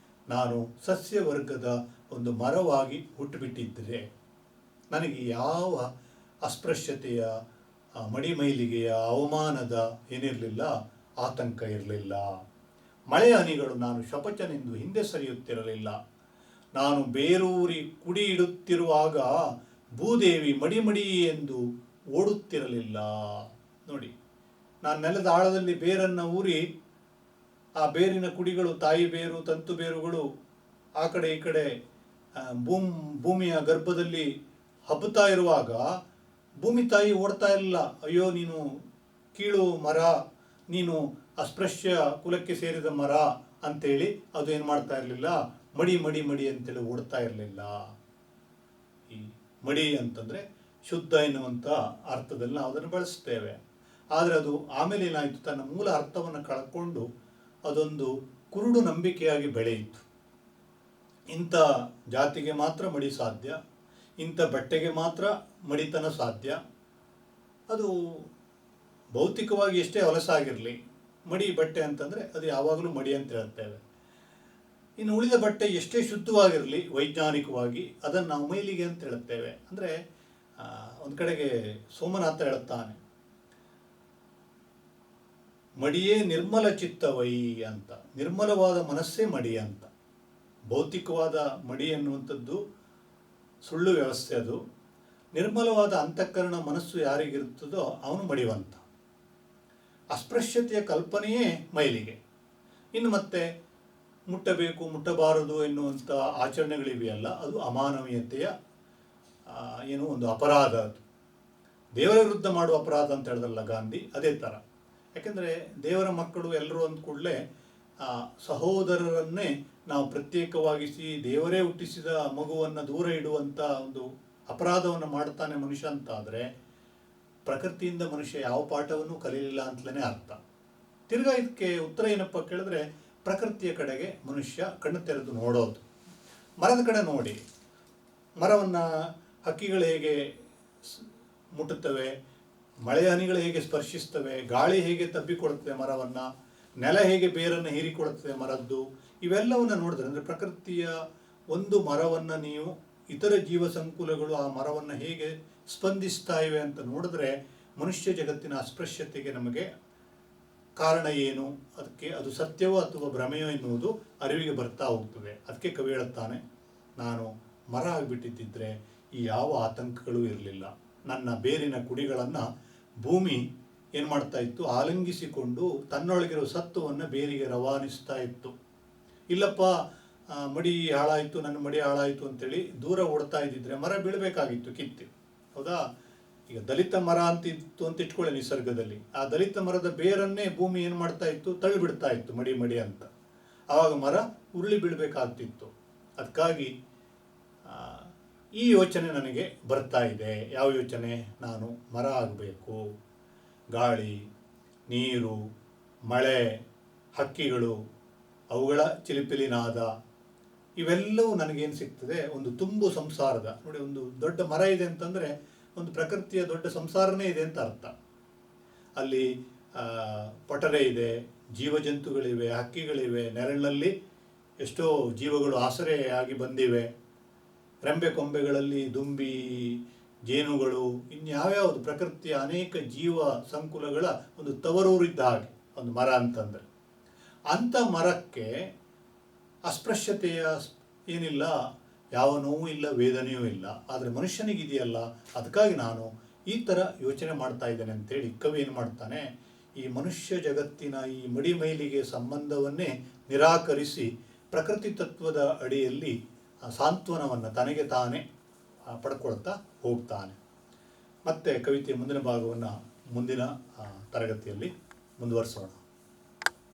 ನಾನು ಸಸ್ಯವರ್ಗದ ಒಂದು ಮರವಾಗಿ ಹುಟ್ಟುಬಿಟ್ಟಿದ್ದರೆ ನನಗೆ ಯಾವ ಅಸ್ಪೃಶ್ಯತೆಯ, ಮಡಿಮೈಲಿಗೆಯ, ಅವಮಾನದ ಏನಿರಲಿಲ್ಲ, ಆತಂಕ ಇರಲಿಲ್ಲ. ಮಳೆಯ ಹನಿಗಳು ನಾನು ಶಪಚನೆಂದು ಹಿಂದೆ ಸರಿಯುತ್ತಿರಲಿಲ್ಲ. ನಾನು ಬೇರೂರಿ ಕುಡಿ ಇಡುತ್ತಿರುವಾಗ ಭೂದೇವಿ ಮಡಿ ಎಂದು ಓಡುತ್ತಿರಲಿಲ್ಲ. ನೋಡಿ, ನಾನು ನೆಲದ ಆಳದಲ್ಲಿ ಬೇರನ್ನು ಊರಿ ಆ ಬೇರಿನ ಕುಡಿಗಳು, ತಾಯಿ ಬೇರು, ತಂತು ಬೇರುಗಳು ಆ ಕಡೆ ಈ ಕಡೆ ಭೂಮಿಯ ಗರ್ಭದಲ್ಲಿ ಹಬ್ಬುತ್ತಾ ಇರುವಾಗ ಭೂಮಿ ತಾಯಿ ಓಡ್ತಾ ಇಲ್ಲ, ಅಯ್ಯೋ ನೀನು ಕೀಳು ಮರ, ನೀನು ಅಸ್ಪೃಶ್ಯ ಕುಲಕ್ಕೆ ಸೇರಿದ ಮರ ಅಂತೇಳಿ ಅದು ಏನು ಮಾಡ್ತಾ ಇರಲಿಲ್ಲ, ಮಡಿ ಅಂತೇಳಿ ಓಡ್ತಾ ಇರಲಿಲ್ಲ. ಈ ಮಡಿ ಅಂತಂದರೆ ಶುದ್ಧ ಎನ್ನುವಂಥ ಅರ್ಥದಲ್ಲಿ ನಾವು ಅದನ್ನು ಬಳಸ್ತೇವೆ. ಆದರೆ ಅದು ಆಮೇಲೆ ಏನಾಯಿತು, ತನ್ನ ಮೂಲ ಅರ್ಥವನ್ನು ಕಳ್ಕೊಂಡು ಅದೊಂದು ಕುರುಡು ನಂಬಿಕೆಯಾಗಿ ಬೆಳೆಯಿತು. ಇಂಥ ಜಾತಿಗೆ ಮಾತ್ರ ಮಡಿ ಸಾಧ್ಯ, ಇಂಥ ಬಟ್ಟೆಗೆ ಮಾತ್ರ ಮಡಿತನ ಸಾಧ್ಯ. ಅದು ಭೌತಿಕವಾಗಿ ಎಷ್ಟೇ ಹೊಲಸಾಗಿರಲಿ, ಮಡಿ ಬಟ್ಟೆ ಅಂತಂದರೆ ಅದು ಯಾವಾಗಲೂ ಮಡಿ ಅಂತ ಹೇಳ್ತೇವೆ. ಇನ್ನು ಉಳಿದ ಬಟ್ಟೆ ಎಷ್ಟೇ ಶುದ್ಧವಾಗಿರಲಿ ವೈಜ್ಞಾನಿಕವಾಗಿ, ಅದನ್ನು ನಾವು ಮೈಲಿಗೆ ಅಂತ ಹೇಳುತ್ತೇವೆ. ಅಂದರೆ ಒಂದು ಕಡೆಗೆ ಸೋಮನಾಥ ಹೇಳುತ್ತಾನೆ, ಮಡಿಯೇ ನಿರ್ಮಲ ಚಿತ್ತವೈ ಅಂತ. ನಿರ್ಮಲವಾದ ಮನಸ್ಸೇ ಮಡಿ ಅಂತ. ಭೌತಿಕವಾದ ಮಡಿ ಎನ್ನುವಂಥದ್ದು ಸುಳ್ಳು ವ್ಯವಸ್ಥೆ. ಅದು ನಿರ್ಮಲವಾದ ಅಂತಃಕರಣ ಮನಸ್ಸು ಯಾರಿಗಿರುತ್ತದೋ ಅವನು ಮಡಿವಂತ. ಅಸ್ಪೃಶ್ಯತೆಯ ಕಲ್ಪನೆಯೇ ಮೈಲಿಗೆ. ಇನ್ನು ಮತ್ತೆ ಮುಟ್ಟಬೇಕು ಮುಟ್ಟಬಾರದು ಎನ್ನುವಂಥ ಆಚರಣೆಗಳಿವೆಯಲ್ಲ, ಅದು ಅಮಾನವೀಯತೆಯ ಏನು ಒಂದು ಅಪರಾಧ. ಅದು ದೇವರ ವಿರುದ್ಧ ಮಾಡುವ ಅಪರಾಧ ಅಂತ ಹೇಳಿದ್ರಲ್ಲ ಗಾಂಧಿ, ಅದೇ ಥರ. ಯಾಕೆಂದರೆ ದೇವರ ಮಕ್ಕಳು ಎಲ್ಲರೂ ಅಂದ ಕೂಡಲೇ ಸಹೋದರರನ್ನೇ ನಾವು ಪ್ರತ್ಯೇಕವಾಗಿಸಿ ದೇವರೇ ಹುಟ್ಟಿಸಿದ ಮಗುವನ್ನು ದೂರ ಇಡುವಂಥ ಒಂದು ಅಪರಾಧವನ್ನು ಮಾಡ್ತಾನೆ ಮನುಷ್ಯ ಅಂತಾದರೆ, ಪ್ರಕೃತಿಯಿಂದ ಮನುಷ್ಯ ಯಾವ ಪಾಠವನ್ನು ಕಲಿಯಲಿಲ್ಲ ಅಂತಲೇ ಅರ್ಥ. ತಿರ್ಗಾ ಇದಕ್ಕೆ ಉತ್ತರ ಏನಪ್ಪ ಕೇಳಿದ್ರೆ, ಪ್ರಕೃತಿಯ ಕಡೆಗೆ ಮನುಷ್ಯ ಕಣ್ಣು ತೆರೆದು ನೋಡೋದು. ಮರದ ಕಡೆ ನೋಡಿ, ಮರವನ್ನು ಹಕ್ಕಿಗಳು ಹೇಗೆ ಮುಟ್ಟುತ್ತವೆ, ಮಳೆ ಹನಿಗಳು ಹೇಗೆ ಸ್ಪರ್ಶಿಸ್ತವೆ, ಗಾಳಿ ಹೇಗೆ ತಬ್ಬಿಕೊಡುತ್ತದೆ ಮರವನ್ನು, ನೆಲ ಹೇಗೆ ಬೇರನ್ನು ಹೀರಿಕೊಡುತ್ತದೆ ಮರದ್ದು, ಇವೆಲ್ಲವನ್ನು ನೋಡಿದ್ರೆ, ಅಂದರೆ ಪ್ರಕೃತಿಯ ಒಂದು ಮರವನ್ನು ನೀವು ಇತರ ಜೀವ ಸಂಕುಲಗಳು ಆ ಮರವನ್ನು ಹೇಗೆ ಸ್ಪಂದಿಸ್ತಾ ಇವೆ ಅಂತ ನೋಡಿದ್ರೆ, ಮನುಷ್ಯ ಜಗತ್ತಿನ ಅಸ್ಪೃಶ್ಯತೆಗೆ ನಮಗೆ ಕಾರಣ ಏನು, ಅದಕ್ಕೆ ಅದು ಸತ್ಯವೋ ಅಥವಾ ಭ್ರಮೆಯೋ ಎನ್ನುವುದು ಅರಿವಿಗೆ ಬರ್ತಾ ಹೋಗ್ತದೆ. ಅದಕ್ಕೆ ಕವಿ ಹೇಳುತ್ತಾನೆ, ನಾನು ಮರ ಆಗಿಬಿಟ್ಟಿದ್ದರೆ ಈ ಯಾವ ಆತಂಕಗಳೂ ಇರಲಿಲ್ಲ. ನನ್ನ ಬೇರಿನ ಕುಡಿಗಳನ್ನು ಭೂಮಿ ಏನು ಮಾಡ್ತಾ ಇತ್ತು, ಆಲಿಂಗಿಸಿಕೊಂಡು ತನ್ನೊಳಗಿರೋ ಸತ್ವವನ್ನು ಬೇರಿಗೆ ರವಾನಿಸ್ತಾ ಇತ್ತು. ಇಲ್ಲಪ್ಪ ಮಡಿ ಹಾಳಾಯಿತು, ನನ್ನ ಮಡಿ ಹಾಳಾಯಿತು ಅಂತೇಳಿ ದೂರ ಓಡ್ತಾ ಇದ್ದಿದ್ರೆ ಮರ ಬೀಳಬೇಕಾಗಿತ್ತು, ಕಿತ್ತು. ಹೌದಾ? ಈಗ ದಲಿತ ಮರ ಅಂತಿತ್ತು ಅಂತ ಇಟ್ಕೊಳ್ಳಿ ನಿಸರ್ಗದಲ್ಲಿ. ಆ ದಲಿತ ಮರದ ಬೇರನ್ನೇ ಭೂಮಿ ಏನು ಮಾಡ್ತಾ ಇತ್ತು, ತಳ್ಳಿಬಿಡ್ತಾ ಇತ್ತು ಮಡಿ ಅಂತ. ಆವಾಗ ಮರ ಉರುಳಿ ಬೀಳಬೇಕಾಗ್ತಿತ್ತು. ಅದಕ್ಕಾಗಿ ಈ ಯೋಚನೆ ನನಗೆ ಬರ್ತಾ ಇದೆ. ಯಾವ ಯೋಚನೆ? ನಾನು ಮರ ಆಗಬೇಕು. ಗಾಳಿ, ನೀರು, ಮಳೆ, ಹಕ್ಕಿಗಳು, ಅವುಗಳ ಚಿಲಿಪಿಲಿನಾದ, ಇವೆಲ್ಲವೂ ನನಗೇನು ಸಿಗ್ತದೆ, ಒಂದು ತುಂಬು ಸಂಸಾರದ. ನೋಡಿ, ಒಂದು ದೊಡ್ಡ ಮರ ಇದೆ ಅಂತಂದರೆ ಒಂದು ಪ್ರಕೃತಿಯ ದೊಡ್ಡ ಸಂಸಾರನೇ ಇದೆ ಅಂತ ಅರ್ಥ. ಅಲ್ಲಿ ಪೊಟರೆ ಇದೆ, ಜೀವಜಂತುಗಳಿವೆ, ಹಕ್ಕಿಗಳಿವೆ, ನೆರಳಿನಲ್ಲಿ ಎಷ್ಟೋ ಜೀವಗಳು ಆಸರೆಯಾಗಿ ಬಂದಿವೆ. ರೆಂಬೆ ಕೊಂಬೆಗಳಲ್ಲಿ ದುಂಬಿ, ಜೇನುಗಳು, ಇನ್ಯಾವ್ಯಾವುದು ಪ್ರಕೃತಿಯ ಅನೇಕ ಜೀವ ಸಂಕುಲಗಳ ಒಂದು ತವರೂರಿದ್ದ ಹಾಗೆ ಒಂದು ಮರ ಅಂತಂದರೆ. ಅಂಥ ಮರಕ್ಕೆ ಅಸ್ಪೃಶ್ಯತೆಯ ಏನಿಲ್ಲ, ಯಾವ ನೋವು ಇಲ್ಲ, ವೇದನೆಯೂ ಇಲ್ಲ. ಆದರೆ ಮನುಷ್ಯನಿಗಿದೆಯಲ್ಲ, ಅದಕ್ಕಾಗಿ ನಾನು ಈ ಥರ ಯೋಚನೆ ಮಾಡ್ತಾ ಇದ್ದೇನೆ ಅಂತೇಳಿ ಕವಿ ಏನು ಮಾಡ್ತಾನೆ, ಈ ಮನುಷ್ಯ ಜಗತ್ತಿನ ಈ ಮಡಿಮೈಲಿಗೆ ಸಂಬಂಧವನ್ನೇ ನಿರಾಕರಿಸಿ ಪ್ರಕೃತಿ ತತ್ವದ ಅಡಿಯಲ್ಲಿ ಸಾಂತ್ವನವನ್ನು ತನಗೆ ತಾನೇ ಪಡ್ಕೊಳ್ತಾ ಹೋಗ್ತಾನೆ. ಮತ್ತೆ ಕವಿತೆಯ ಮುಂದಿನ ಭಾಗವನ್ನು ಮುಂದಿನ ತರಗತಿಯಲ್ಲಿ ಮುಂದುವರಿಸೋಣ.